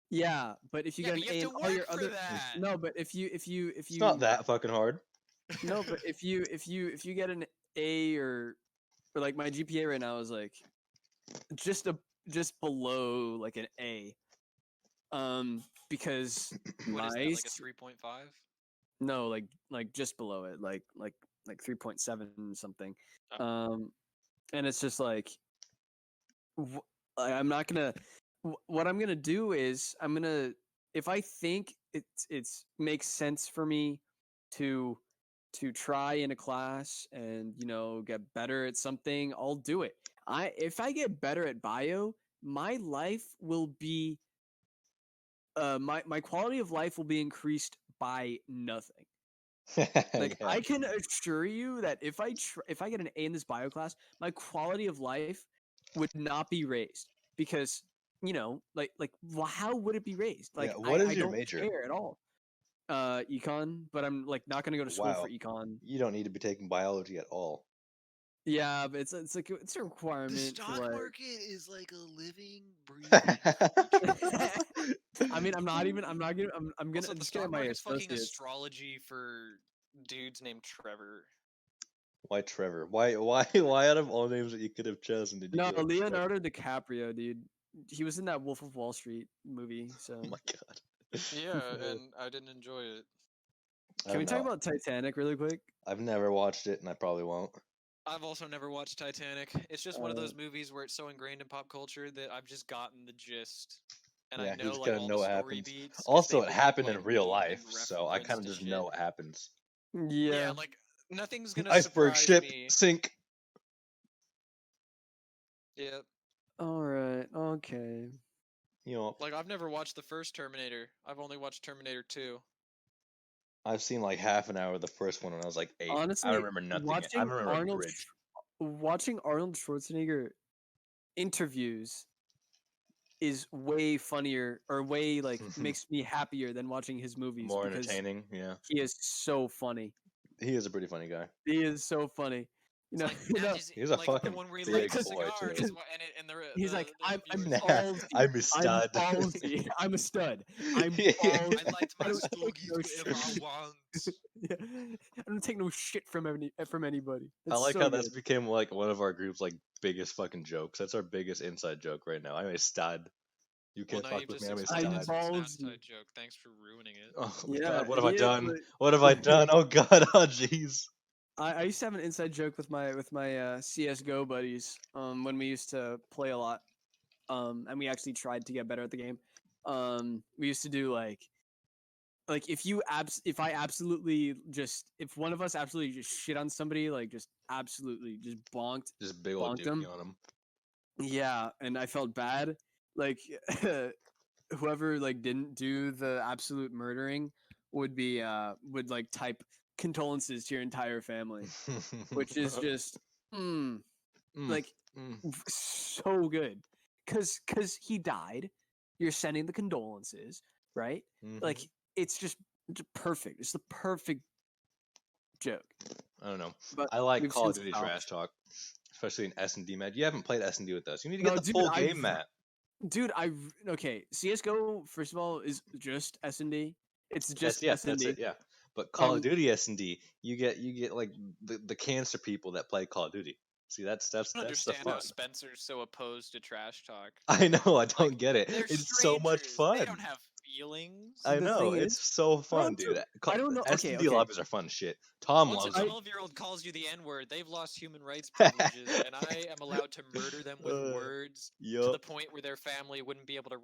Yeah, but if you Yeah, get but an you A have in to all work your for other that. no, but if you It's not that fucking hard. no, but if you get an A or like my GPA right now is like just below like an A. Because What is my that, like a 3.5? no, like just below it, like 3.7 something. Oh. And it's just like I'm not gonna. What I'm gonna do is I'm gonna if I think it's makes sense for me to try in a class and get better at something, I'll do it. If I get better at bio, my life will be my quality of life will be increased by nothing. Like Yeah. I can assure you that if I get an A in this bio class, my quality of life would not be raised because how would it be raised? Like Yeah. What is I your don't major? care at all. Econ, but I'm like not gonna go to school for Wow. econ. You don't need to be taking biology at all. Yeah, but it's like it's a The requirement for stock like. market is like a living, breathing creature. I mean, I'm not gonna. I'm gonna Also, the just get stock my market's fucking associates. astrology for dudes named Trevor. Why Trevor? Why out of all names that you could have chosen did you No, go with Trevor? Leonardo DiCaprio, dude. He was in that Wolf of Wall Street movie. So Oh my god. Yeah, and I didn't enjoy it. I can we don't talk know. about Titanic really quick? I've never watched it, and I probably won't. I've also never watched Titanic. It's just one of those movies where it's so ingrained in pop culture that I've just gotten the gist. And Yeah, I you know just like gotta all know the what story happens. beats. 'Cause Also, they it would happened like in real meme life, and so I reference kind of to just shit. know what happens. Yeah, Yeah. like nothing's gonna Iceberg surprise ship me. sink. Yeah, All right. Okay. You know, like I've never watched the first Terminator. I've only watched Terminator 2. I've seen like half an hour of the first one when I was like 8. I Honestly, remember nothing. I remember a bridge. Watching Arnold Schwarzenegger interviews is way funnier or way like makes me happier than watching his movies More because entertaining. Yeah, he is so funny. he is a pretty funny guy. He is so funny. It's like You that know, is He's a like the fucking one where he big lights a boy cigar and, too. and the he's like, I'm viewers. ballsy. I'm a stud. I'm ballsy. I'm a stud. I'm Yeah. ballsy. I light I my don't take stogies no wherever I shit. want. Yeah. I don't take no shit from anybody. I It's like so how good. that's became like one of our group's like biggest fucking jokes. That's our biggest inside joke right now. I'm a stud. You Well, can't now fuck you've with just me. I'm a explained I'm it stud. as it's an ballsy. outside joke. Thanks for ruining it. Oh Yeah, god, what have it I is, done? but What have I done? Oh god, oh jeez. I used to have an inside joke with my CS:GO buddies when we used to play a lot and we actually tried to get better at the game. We used to do like if one of us absolutely just shit on somebody, like just absolutely just Just big old bonked dookie them. on him. Yeah, and I felt bad. Like whoever like didn't do the absolute murdering would like type condolences to your entire family, which is just Mm, like mm. so good because he died. You're sending the condolences, right? Like Mhm. it's just perfect. It's the perfect joke. I don't know. But I like we've Call of since Duty stopped. trash talk, especially in S&D, Matt. You haven't played S&D with us. You need to No, get the dude, full game, Matt. Okay, CS:GO first of all is just S&D. It's just Yeah, that's S&D. it. Yeah, But Call of Duty S&D, you get like the cancer people that play Call of Duty. See, that's I don't the understand fun. how Spencer's so opposed to trash talk. I know, I don't get it. They're It's so much strangers. fun. They don't have feelings. I The know, thing it's is, so fun, too. dude. I don't know. Okay, S&D okay. lobbies are fun as shit. Tom Once a loves them. 12-year-old calls you the N-word, they've lost human rights privileges, and I am allowed to murder them with words to Yup. the point where their family wouldn't be able to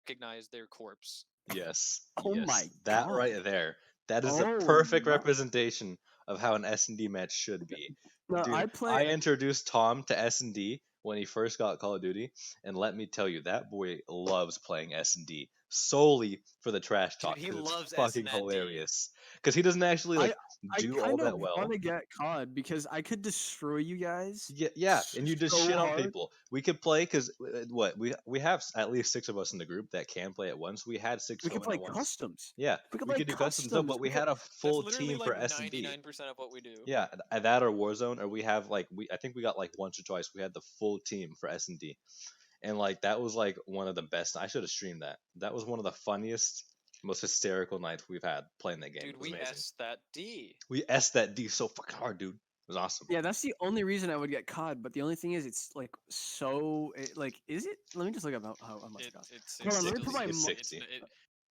recognize their corpse. Yes. Oh yes. my That God. right there. That is the Oh perfect my- representation of how an S&D match should be. No, Dude, I play. I introduced Tom to S&D when he first got Call of Duty, and let me tell you, that boy loves playing S&D solely for the trash talk. Dude, he 'Cause it's loves fucking S&D. hilarious. Because he doesn't actually like I do all kind that of well. want to get COD because I could destroy you guys. Yeah, and you just so shit on hard. people. We could play because what we have at least 6 of us in the group that can play at once. We had 6 We could going play at once. customs. Yeah, We could we play could do customs though, but we had a That's full literally team like for S&D. 99% of what we do. Yeah, that or Warzone, or we have like I think we got like once or twice. We had the full team for S&D, and like that was like one of the best. I should have streamed that. That was one of the funniest, most hysterical nights we've had playing that game. Dude, It was we amazing. S that D. We S that D so fucking hard, dude. It was awesome. Yeah, that's the only reason I would get COD. But the only thing is, it's like so. Like, is it? Let me just look up how much it costs. It's Hold on, let me put my It's mi- 60.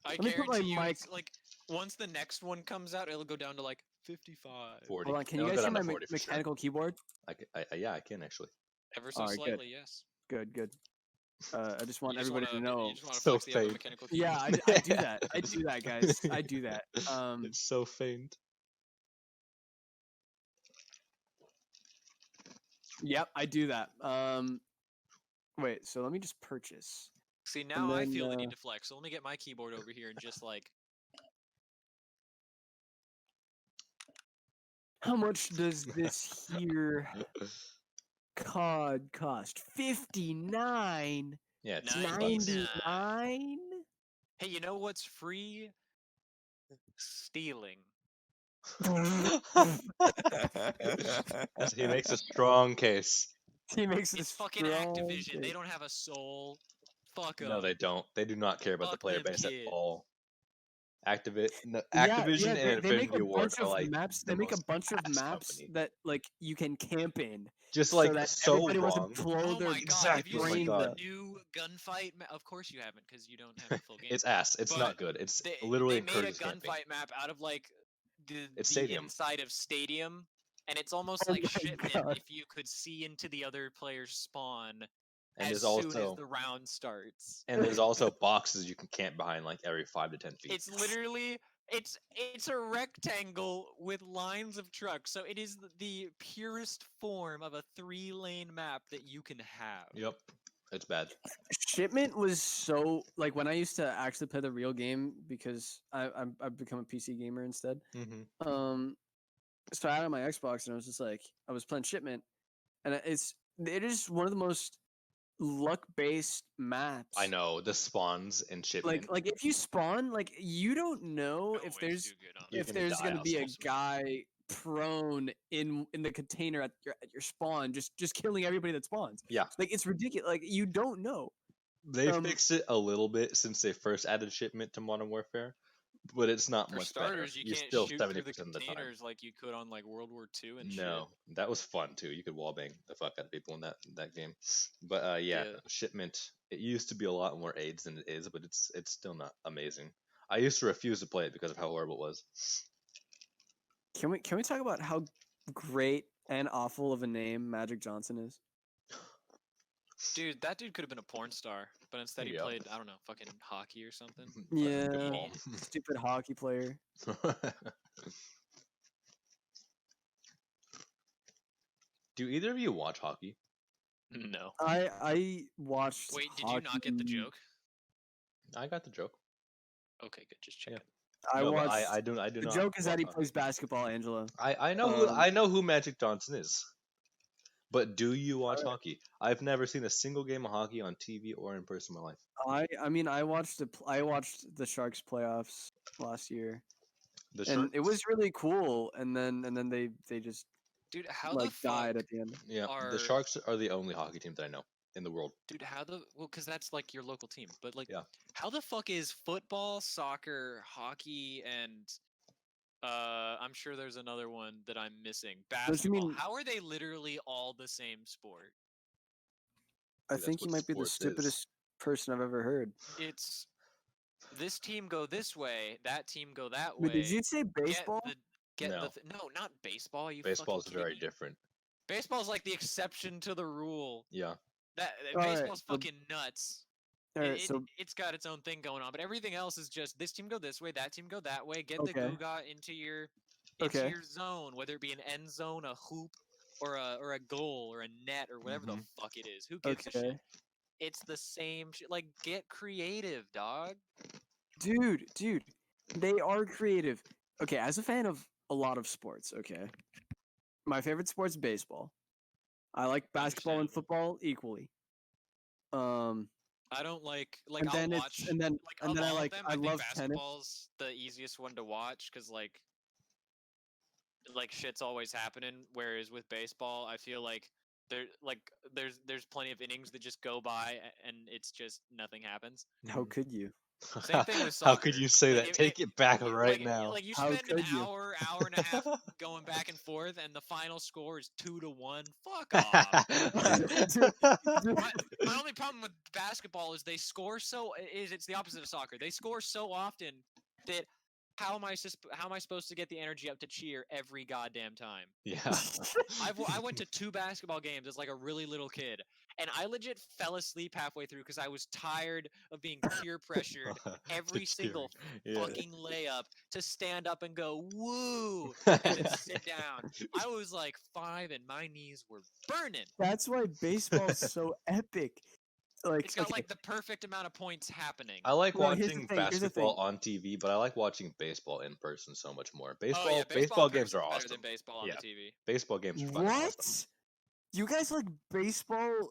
I Let me put my guarantee you, mic- it's like once the next one comes out, it'll go down to like 55. 40. Hold on, can It'll you go guys see down to my 40 for sure. mechanical keyboard? Yeah, I can actually. Ever so Alright, good. slightly, yes. Good. I just want You just everybody wanna, to know. You just want to So flex the other fake. mechanical Yeah, keyboard. I do that. I do that, guys. I do that. It's so faint. Yep, I do that. Wait. So let me just purchase. See, now I then, feel the need to flex. So let me get my keyboard over here and just like. How much does this here COD cost? 59. Yeah, it's 99. 99. Hey, you know what's free? Stealing. He makes a strong case. He makes It's a fucking strong Activision. They case. don't have a soul. Fuck 'em. No, they don't. They do not care about the Fuck player them base at kids. all. Yeah, Activision they and make Infinity a Ward bunch are of like maps. the They make a most bunch of ass maps company. that like you can camp in, Just so like that so everybody wants wrong. to blow Oh their my god, have you Exactly, oh my seen brains the God. out. new gunfight map? Of course you haven't, because you don't have the full game. It's ass. It's But not good. It's They literally made a encourages camping. gunfight map out of like It's the stadium. inside of stadium, and it's almost Oh like my shipment God. if you could see into the other player's spawn And as there's soon as also the round starts. and there's also boxes you can camp behind like every 5 to 10 feet. It's literally it's a rectangle with lines of trucks, so it is the purest form of a 3-lane map that you can have. Yep. It's bad. Shipment was so like when I used to actually play the real game because I've become a PC gamer instead. Mm-hmm. So I had it on my Xbox and I was just like I was playing Shipment, and it is one of the most luck based maps. I know the spawns and shipment. Like if you spawn, like you don't know if Always there's do good on You're if gonna there's die gonna off be a some. guy prone in the container at your spawn, just killing everybody that spawns. Yeah. Like it's ridiculous. Like you don't know. They fixed it a little bit since they first added shipment to Modern Warfare, but it's not For much starters, better. you You're can't still shoot 70% through the of the time. containers like you could on like World War II and No, that was fun too. You could wallbang the fuck out of people in that game. But yeah, Yeah. shipment. It used to be a lot more AIDS than it is, but it's still not amazing. I used to refuse to play it because of how horrible it was. Can we talk about how great and awful of a name Magic Johnson is? shit. Dude, that dude could have been a porn star, but instead he Yep. played, I don't know, fucking hockey or something. Yeah, Football. stupid hockey player. Do either of you watch hockey? No. I watched. Wait, did you not get the hockey- joke? I got the joke. Okay, good. Just checking. I No, but watched. I do the not. joke is that watch he hockey. plays basketball, Angela. I know who Magic Johnson is. But do you watch hockey? I've never seen a single game of hockey on TV or in person in my life. I mean I watched the Sharks playoffs last year, The and it was Sharks? really cool. And then they just Dude, how like the fuck died at the end. Yeah, are the Sharks are the only hockey team that I know in the world. Dude, because that's like your local team, but like Yeah. how the fuck is football, soccer, hockey, and I'm sure there's another one that I'm missing. Don't you Basketball. mean? How are they literally all the same sport? I Dude, that's think you what might be the sports is. stupidest person I've ever heard. It's this team go this way, that team go that Wait, did way. you say baseball? No. No, not baseball. Are you Baseball's fucking kidding very me? different. Baseball's like the exception to the rule. Yeah. All right, Baseball's so- fucking nuts. All right, so It's got its own thing going on, but everything else is just this team go this way, that team go that way. Get the Okay. Guga into your Okay. zone, whether it be an end zone, a hoop, or a goal, or a net, or whatever the fuck it is. Who gives a shit? Okay. It's the same shit. Like, get creative, dog. Dude, they are creative. Okay, as a fan of a lot of sports, okay, my favorite sport's baseball. I like basketball and Understandable. football equally. I don't like and I'll then watch it's and then like and of then all I of them, I I think love tennis. basketball's the easiest one to watch because like shit's always happening. Whereas with baseball, I feel like there's plenty of innings that just go by and it's just nothing happens. How could you? Same thing with How could soccer. you say Like, that? Take it back you- right like, now. Like you How spend an could you? hour and a half going back and forth, and the final score is 2-1. Fuck off. Dude, My only problem with basketball is they score it's the opposite of soccer. They score so often that how am I supposed to get the energy up to cheer every goddamn time? Yeah. I went to 2 basketball games as like a really little kid, and I legit fell asleep halfway through because I was tired of being peer pressured every single fucking layup to stand up and go woo and then sit down. I was like 5 and my knees were burning. That's why baseball's so epic. Like, It's got okay, like the perfect amount of points happening. I like Well, here's the watching thing, here's the basketball thing. on TV, but I like watching baseball in person so much more. Oh yeah, Baseball in games are person's better awesome. than baseball on Yeah. the TV. Baseball games are fucking what? awesome. You guys like baseball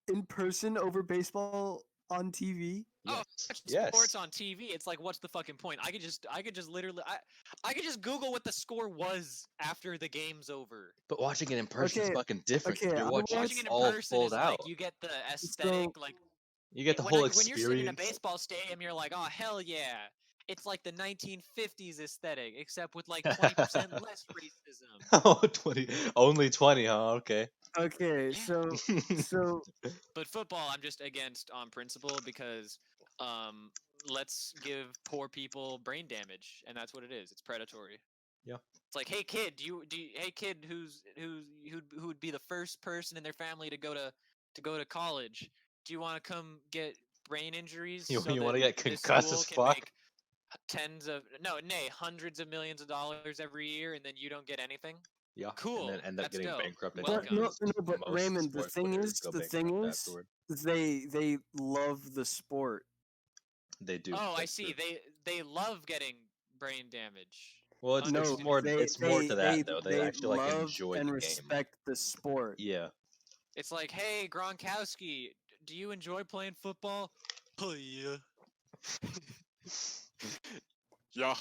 in person over baseball on TV? Oh, Yes. watching sports on TV. It's like, what's the fucking point? I could just literally, I could just Google what the score was after the game's over. But watching it in person is Okay, fucking different. okay, You're I watching Watching it in all person pulled is out. like you get the aesthetic, like You get the when whole when you're sitting in a experience. baseball stadium, you're like, oh hell yeah, it's like the 1950s aesthetic, except with like 20% less racism. Oh, 20. Only 20, huh? Okay. Okay, Yeah. so But football, I'm just against on principle because, let's give poor people brain damage, and that's what it is. It's predatory. Yeah. It's like, hey kid, hey kid, who would be the first person in their family to go to college? Do you want to come get brain injuries? You so want to that get this concussed school as can fuck? make hundreds of millions of dollars every year, and then you don't get anything? Yeah. Cool. And then end up That's getting dope. bankrupt. Welcome. no, but Most Raymond, the sports thing players is, go the bankrupt thing is, afterward. they love the sport. They do. Oh, I that's see. true. They love getting brain damage. Well, it's No, more. they, It's more they, to that though. They actually like love enjoy and the game. respect the sport. Yeah. It's like, hey, Gronkowski, do you enjoy playing football? Oh yeah. Yeah.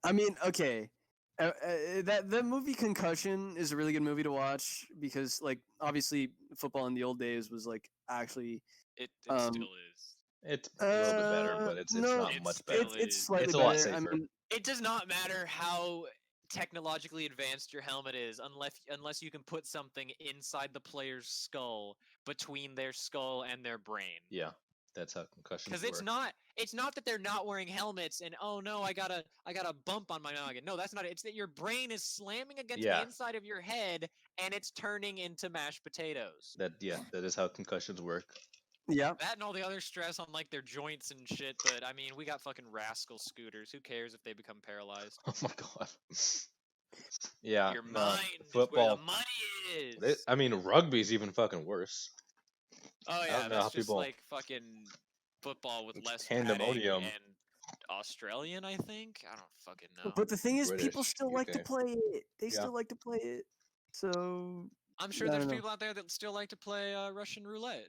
I mean, okay, that the movie Concussion is a really good movie to watch because, like, obviously, football in the old days was like actually. It Um, still is. It's a little bit better, but it's no, not It much still better. it's is. slightly It's a lot better. I safer. mean, It does not matter how technologically advanced your helmet is unless you can put something inside the player's skull between their skull and their brain. Yeah, that's how concussions Because work. it's not that they're not wearing helmets and oh no, I got a bump on my noggin. No, that's not it. It's that your brain is slamming against the Yeah. inside of your head and it's turning into mashed potatoes. That is how concussions work. yeah. That and all the other stress on like their joints and shit, but I mean we got fucking rascal scooters. Who cares if they become paralyzed? Oh my god. Yeah. Your no, mind football. is where the money is. I mean, rugby's even fucking worse. Oh I yeah, don't know how that's just people- like fucking football with It's less padding pandemonium. and Australian, I think. I don't fucking know. But the thing is, people British, still like to UK. play it. They Yeah. still like to play it. So I'm sure I there's don't know. people out there that still like to play Russian roulette.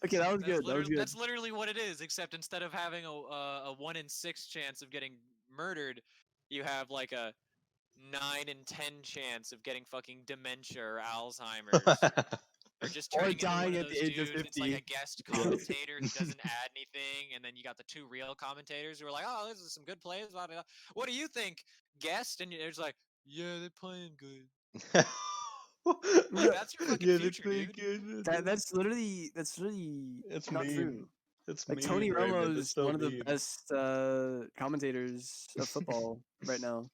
Okay, that was good. That was good. That's literally what it is, except instead of having a 1 in 6 chance of getting murdered, you have like a 9 in 10 chance of getting fucking dementia or Alzheimer's. Or just Or turning into one dying of at the those age of dudes. It's like a 50. guest Yeah. commentator who doesn't add anything, and then you got the two real commentators who are like, "Oh, this is some good plays. Blah, blah, blah. What do you think, guest?" And it's like, "Yeah, they're playing good." Like that's your fucking Yeah, they future, play dude. good. That's literally It's not meme. true. It's Like meme, Tony Raymond. Romo That's is so one of the meme. best commentators of football right now.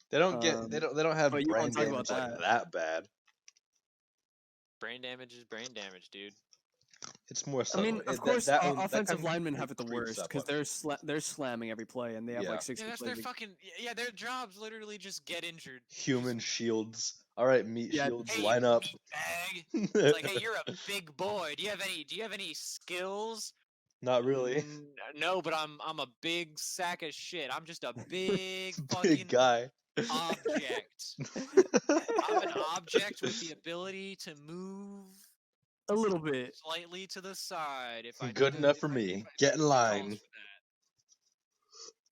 They don't have But you brain won't talk about damage like that. that bad. Brain damage is brain damage, dude. It's more I subtle. mean, of course, offensive linemen have it the worst because they're slamming every play and they have Yeah. like 60 Yeah, that's plays. their fucking yeah. Their jobs literally just get injured. Human shields. All right, meat Yeah, shields, Hey, line up. meatbag. It's like, hey, you're a big boy. Do you have any skills? Not really. No, but I'm a big sack of shit. I'm just a big Big fucking guy. object. I'm an object with the ability to move a little bit. slightly to the side if I Good need enough to, for if me. I- Get in if it calls line. for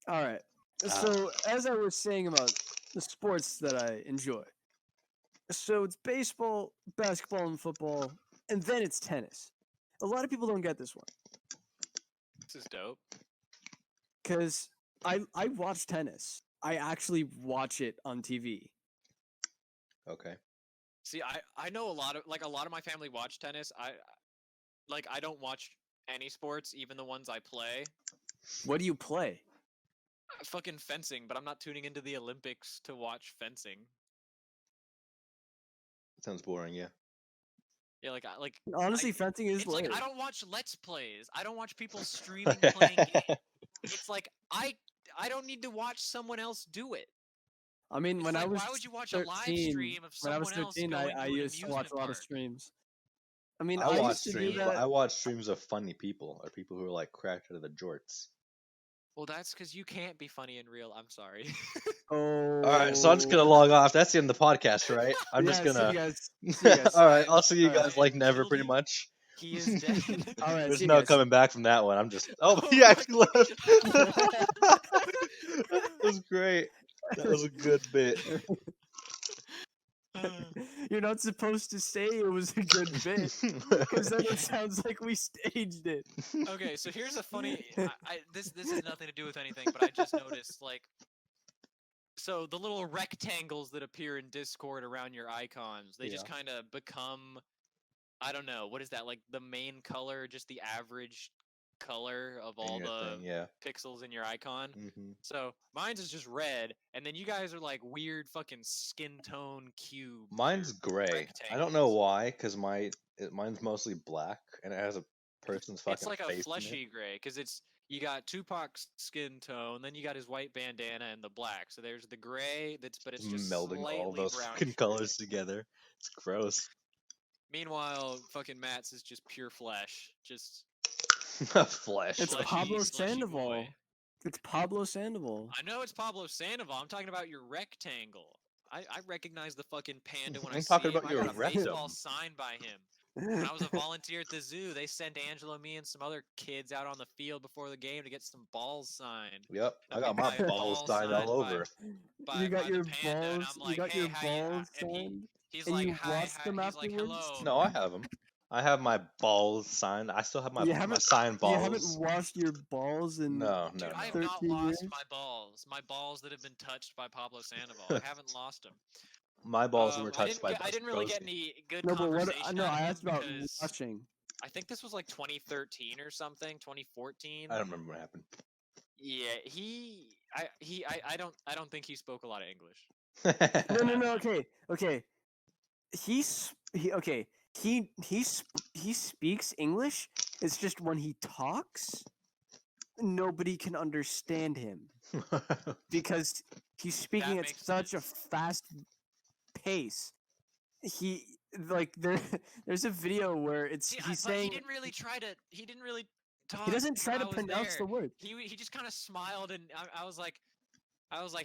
that. All right. So as I was saying about the sports that I enjoy, so it's baseball, basketball, and football, and then it's tennis. A lot of people don't get this one This is dope. because I watch tennis. I actually watch it on TV. Okay. See, I know a lot of my family watch tennis. I don't watch any sports, even the ones I play. What do you play? Fucking fencing, but I'm not tuning into the Olympics to watch fencing. Sounds boring, yeah. Yeah, Honestly, fencing is it's like lit. I don't watch Let's Plays. I don't watch people streaming playing games. It's like I don't need to watch someone else do it. I mean, It's when like, I was why would you watch 13, a live stream of when I was someone else 13, going I to an used to watch amusement a lot park? of streams. I mean, I I watch used to do streams, but that. I watch streams of funny people or people who are like cracked out of the jorts. Well, that's because you can't be funny in real. I'm sorry. Oh. All right, so I'm just gonna log off. That's the end of the podcast, right? I'm Yeah, just see you gonna. guys. See you guys. All right, I'll see you All right. guys like Ryan never, killed pretty you. much. He is dead. All right, There's see you no guys. coming back from that one. I'm just. Oh, Oh he my actually left. God. That was great. That was a good bit. You're not supposed to say it was a good bit because then it sounds like we staged it. Okay, so here's a funny. This has nothing to do with anything, but I just noticed so the little rectangles that appear in Discord around your icons, they just kind of become, I don't know, what is that, like the main color, just the average color of all the pixels in your icon. So mine's is just red, and then you guys are like weird fucking skin tone cubes. Mine's gray. I don't know why, because mine's mostly black, and it has a person's fucking It's like face a fleshy gray, because you got Tupac's skin tone, then you got his white bandana and the black. So there's the gray but it's just melding slightly all those brownish fucking colors together. It's gross. Meanwhile, fucking Matt's is just pure flesh. Just flesh. It's Fleshy, Pablo fleshy Sandoval. boy. It's Pablo Sandoval. I know it's Pablo Sandoval. I'm talking about your rectangle. I recognize the fucking panda when I I'm see talking him. about I your got a rectum. baseball signed by him. When I was a volunteer at the zoo, they sent Angela, me, and some other kids out on the field before the game to get some balls signed. Yep, I And got we my buy a balls ball signed all signed over. You got by your the panda, and balls. I'm You like, got hey, your how you? balls And signed, he's and like, you hi, washed hi. them He's like, afterwards. hello. No, I have them. I have my balls signed. I still have my signed balls. You haven't washed your balls in No. Dude, I have 13 not lost years? my balls. My balls that have been touched by Pablo Sandoval. I haven't lost them. My balls were touched by I didn't really get any good No, but conversation no, out of I him asked about because washing. I think this was like 2013 or something, 2014. I don't remember what happened. Yeah, I don't think he spoke a lot of English. No. Okay. He speaks English. It's just when he talks, nobody can understand him because he's speaking That at makes such a sense. fast pace. There's a video where he's saying he didn't really talk. he doesn't try when to I was pronounce there. the word. He just kind of smiled, and I was like,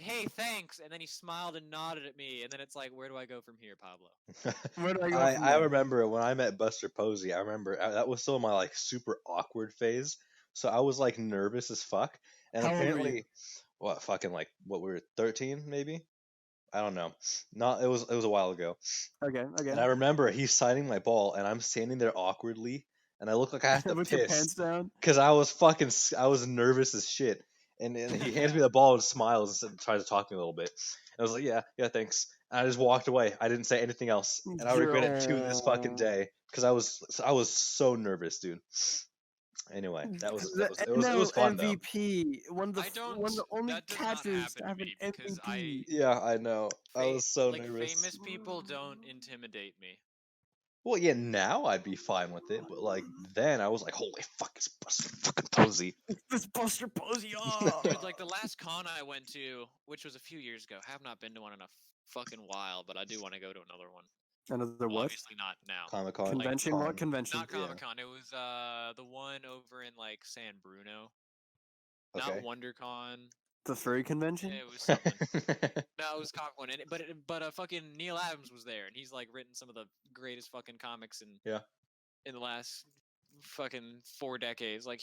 hey, thanks, and then he smiled and nodded at me, and then it's like, where do I go from here, Pablo? Where do I go from I there? remember when I met Buster Posey. I remember that was still my like super awkward phase. So I was like nervous as fuck. And How old were you? apparently, what fucking like what we were 13 maybe. I don't know. Not it was a while ago. Okay. And I remember he's signing my ball, and I'm standing there awkwardly, and I look like I have to With your piss pants down. because I was nervous as shit. And he hands me the ball and smiles and tries to talk to me a little bit. And I was like, yeah, thanks. And I just walked away. I didn't say anything else, and I regret it to this fucking day because I was so nervous, dude. Anyway, The it was NL fun though. MVP, one of the I don't. one of the only That does not catchers happen to to have an me because MVP. Yeah, I know. I was so like nervous. famous people don't intimidate me. Well, yeah, now I'd be fine with it, but like then I was like, holy fuck, it's Buster fucking Posey. This Buster Posey, Dude, like the last con I went to, which was a few years ago, have not been to one in a fucking while, but I do want to go to another one. Another Well, what? obviously not now. Comic-Con. Convention? What convention? Not Comic Con. It was the one over in like San Bruno. Okay. Not WonderCon. The furry convention? It was something. No, it was Comic Con, but fucking Neil Adams was there, and he's like written some of the greatest fucking comics in the last fucking 4 decades. Like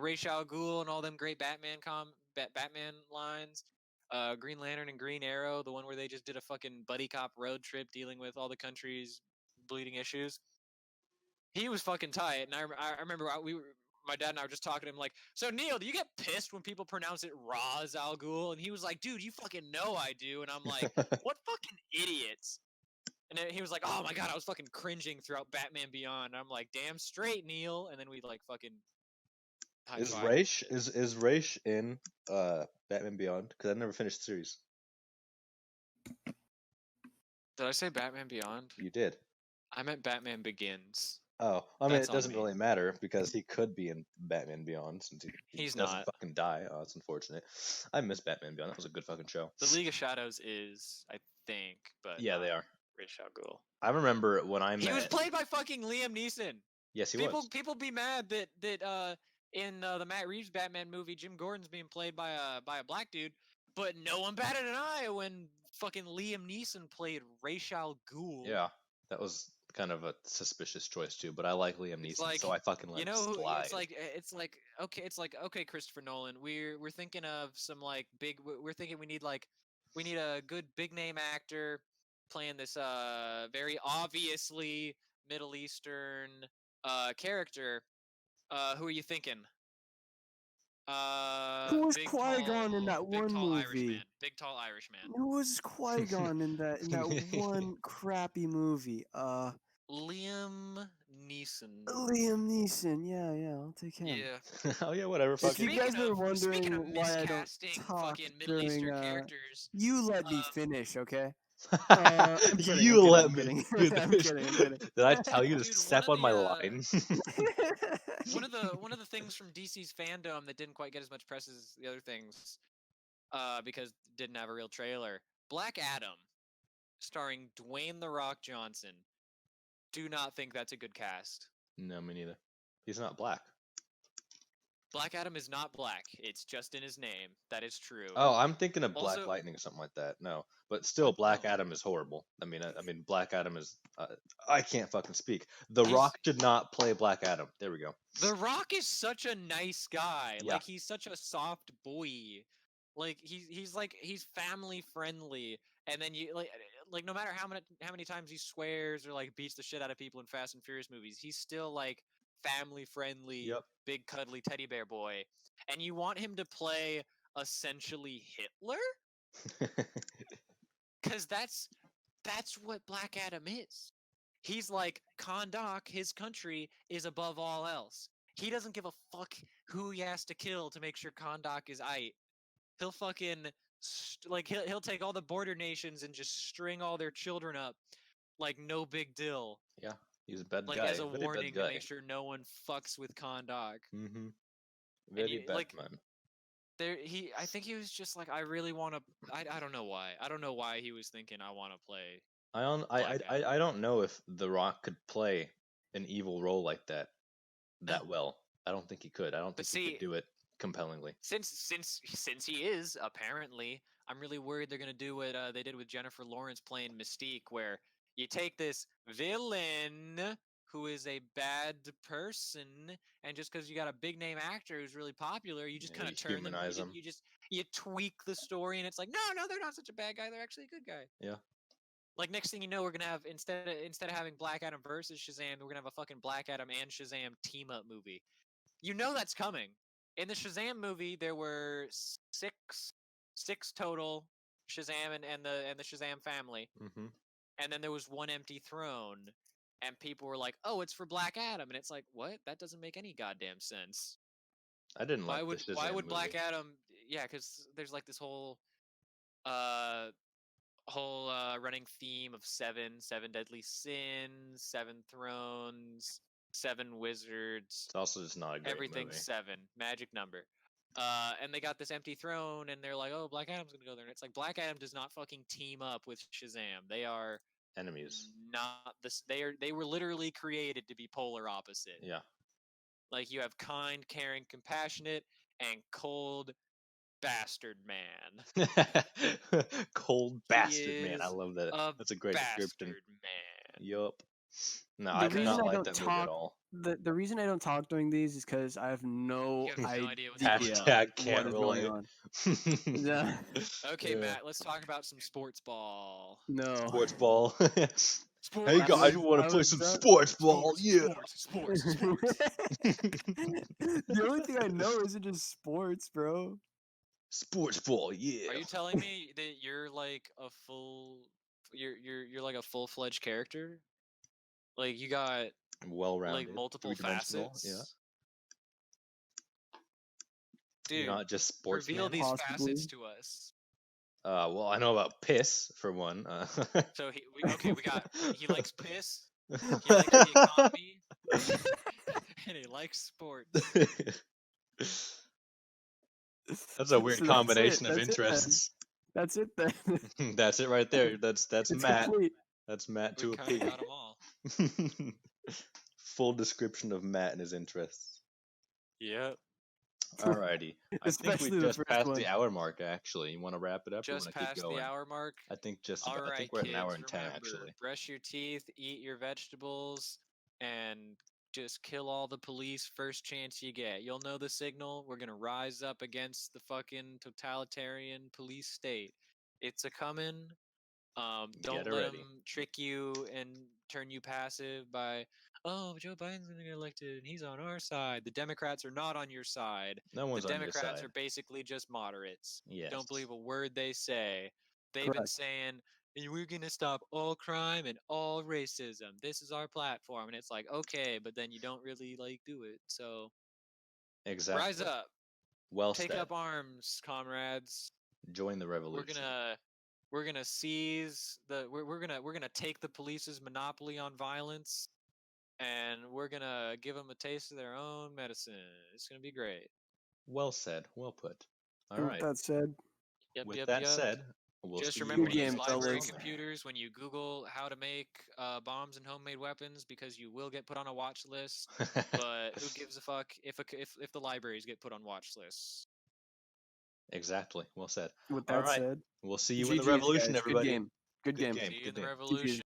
Ra's al Ghul and all them great Batman Batman lines. Green Lantern and Green Arrow, the one where they just did a fucking buddy cop road trip dealing with all the country's bleeding issues. He was fucking tight, and I remember my dad and I were just talking to him like, so Neil, do you get pissed when people pronounce it Ra's al Ghul? And he was like, dude, you fucking know I do. And I'm like, what fucking idiots? And then he was like, oh my god, I was fucking cringing throughout Batman Beyond. And I'm like, damn straight, Neil. And then we like fucking Is Raish in Batman Beyond? Because I never finished the series. Did I say Batman Beyond? You did. I meant Batman Begins. Oh, I mean, That's it on doesn't me. really matter because he could be in Batman Beyond since he He's doesn't not. fucking die. Oh, it's unfortunate. I miss Batman Beyond. That was a good fucking show. The League of Shadows is, I think, but Yeah, they are. Ra's al Ghul. I remember when I met. He was played by fucking Liam Neeson. Yes, he was. People be mad that in the Matt Reeves Batman movie, Jim Gordon's being played by a black dude, but no one batted an eye when fucking Liam Neeson played Ra's al Ghul. Yeah, that was kind of a suspicious choice too, but I like Liam Neeson, so I fucking let it slide. It's like okay, Christopher Nolan, we're thinking of some like big. We're thinking we need a good big name actor playing this very obviously Middle Eastern character. Who are you thinking? Who was Qui-Gon in that one movie? Big tall Irish man. Who was Qui-Gon in that one crappy movie? Liam Neeson. Liam Neeson. Yeah, I'll take him. Yeah. Oh yeah, whatever. If you guys were wondering why I don't miscasting talk fucking Middle Eastern during, characters, you let me finish, okay? You let me. I'm Dude, kidding. Did I tell you to Dude, step on my line? one of the things from DC's fandom that didn't quite get as much press as the other things, because it didn't have a real trailer. Black Adam, starring Dwayne The Rock Johnson. Do not think that's a good cast. No, me neither. He's not black. Black Adam is not black. It's just in his name. That is true. Oh, I'm thinking of Black Also- Lightning or something like that. No, but still, Black Adam is horrible. I mean, Black Adam is. I can't fucking speak. The Rock did not play Black Adam. There we go. The Rock is such a nice guy. Yeah. Like he's such a soft boy. Like he's family friendly. And then you like no matter how many times he swears or like beats the shit out of people in Fast and Furious movies, he's still like family friendly, Yep. big cuddly teddy bear boy. And you want him to play essentially Hitler? Cuz that's what Black Adam is. He's like Kahndaq, his country is above all else. He doesn't give a fuck who he has to kill to make sure Kahndaq is aight. He'll fucking he'll take all the border nations and just string all their children up like no big deal. Yeah, he's a bad Like guy. as a Very warning bad guy. to make sure no one fucks with Kahndaq. Mm-hmm. Very bad man. I think he was just like, I really want to. I don't know why. I don't know why he was thinking I want to play. I don't know if The Rock could play an evil role like that well. I don't think he could. I don't think he could do it compellingly. Since he is apparently, I'm really worried they're gonna do what they did with Jennifer Lawrence playing Mystique, where you take this villain who is a bad person, and just because you got a big name actor who's really popular, you just kind of turn them. Humanize him. you tweak the story, and it's like, no, they're not such a bad guy. They're actually a good guy. Yeah. Like next thing you know, we're gonna have instead of having Black Adam versus Shazam, we're gonna have a fucking Black Adam and Shazam team up movie. You know that's coming. In the Shazam movie, there were six total Shazam and the Shazam family, Mm-hmm. and then there was one empty throne, and people were like, "Oh, it's for Black Adam," and it's like, what? That doesn't make any goddamn sense. I didn't Why like would the why Shazam would Black movie. Adam? Yeah, because there's like this whole running theme of seven deadly sins, seven thrones, seven wizards. It's also just not a great Everything's movie. 7, magic number. And they got this empty throne, and they're like, "Oh, Black Adam's gonna go there." And it's like Black Adam does not fucking team up with Shazam. They are Enemies. not this. They were literally created to be polar opposite. Yeah. Like you have kind, caring, compassionate, and cold bastard man. Cold bastard man. I is love that. A That's a great description. bastard man. Yup. No, The I did reason not I like don't that movie at talk- all. The reason I don't talk during these is because I have no You have no idea what's idea going on. Hashtag what can't is relate. going on. Yeah. Okay, Yeah. Matt, let's talk about some sports ball. No. Sports ball. Sports. Hey I guys, was- we want I to play was some drunk. sports ball. Yeah. Sports. The only thing I know isn't just sports, bro. Sports ball. Yeah. Are you telling me that you're like a full, you're like a full-fledged character? Like you got Well-rounded. like multiple three-dimensional, facets? Yeah. Dude, You're not just sports. reveal these Possibly. facets to us. Well, I know about piss for one. So we got he likes piss, he likes the economy, and he likes sports. That's a weird So that's combination it. of That's it then. interests. That's it then. That's it right there. That's It's Matt. complete. That's Matt We to a kind of P. got them all. Full description of Matt and his interests. Yep. Alrighty. I Especially think the we just first passed one. the hour mark. Actually, you want to wrap it up? Or you Just want to keep past going? the hour mark. I think just. All About, right, I think we're at an hour and kids, 10 remember, actually. brush your teeth, eat your vegetables, and just kill all the police first chance you get. You'll know the signal. We're gonna rise up against the fucking totalitarian police state. It's a coming. Don't Get let ready. them trick you and turn you passive by, oh, Joe Biden's gonna get elected and he's on our side. The Democrats are not on your side. No one's The on your Democrats side. are basically just moderates. Yes. Don't believe a word they say. They've been Correct. saying, "And we're gonna stop all crime and all racism. This is our platform." And it's like, okay, but then you don't really like do it. So Exactly. rise up, Well take said. up arms, comrades. Join the revolution. We're gonna seize the. We're gonna take the police's monopoly on violence, and we're gonna give them a taste of their own medicine. It's gonna be great. Well said. Well put. All And right. with that said, Yep, With yep, that yep. said, we'll Just see remember you these on Good the game, library next fellas. one. computers when you Google how to make bombs and homemade weapons, because you will get put on a watch list. But who gives a fuck if the libraries get put on watch lists? Exactly. Well said. with All that right. said, We'll see you in the GGs, revolution, guys. everybody. Good game. Good game. See you in the game. revolution.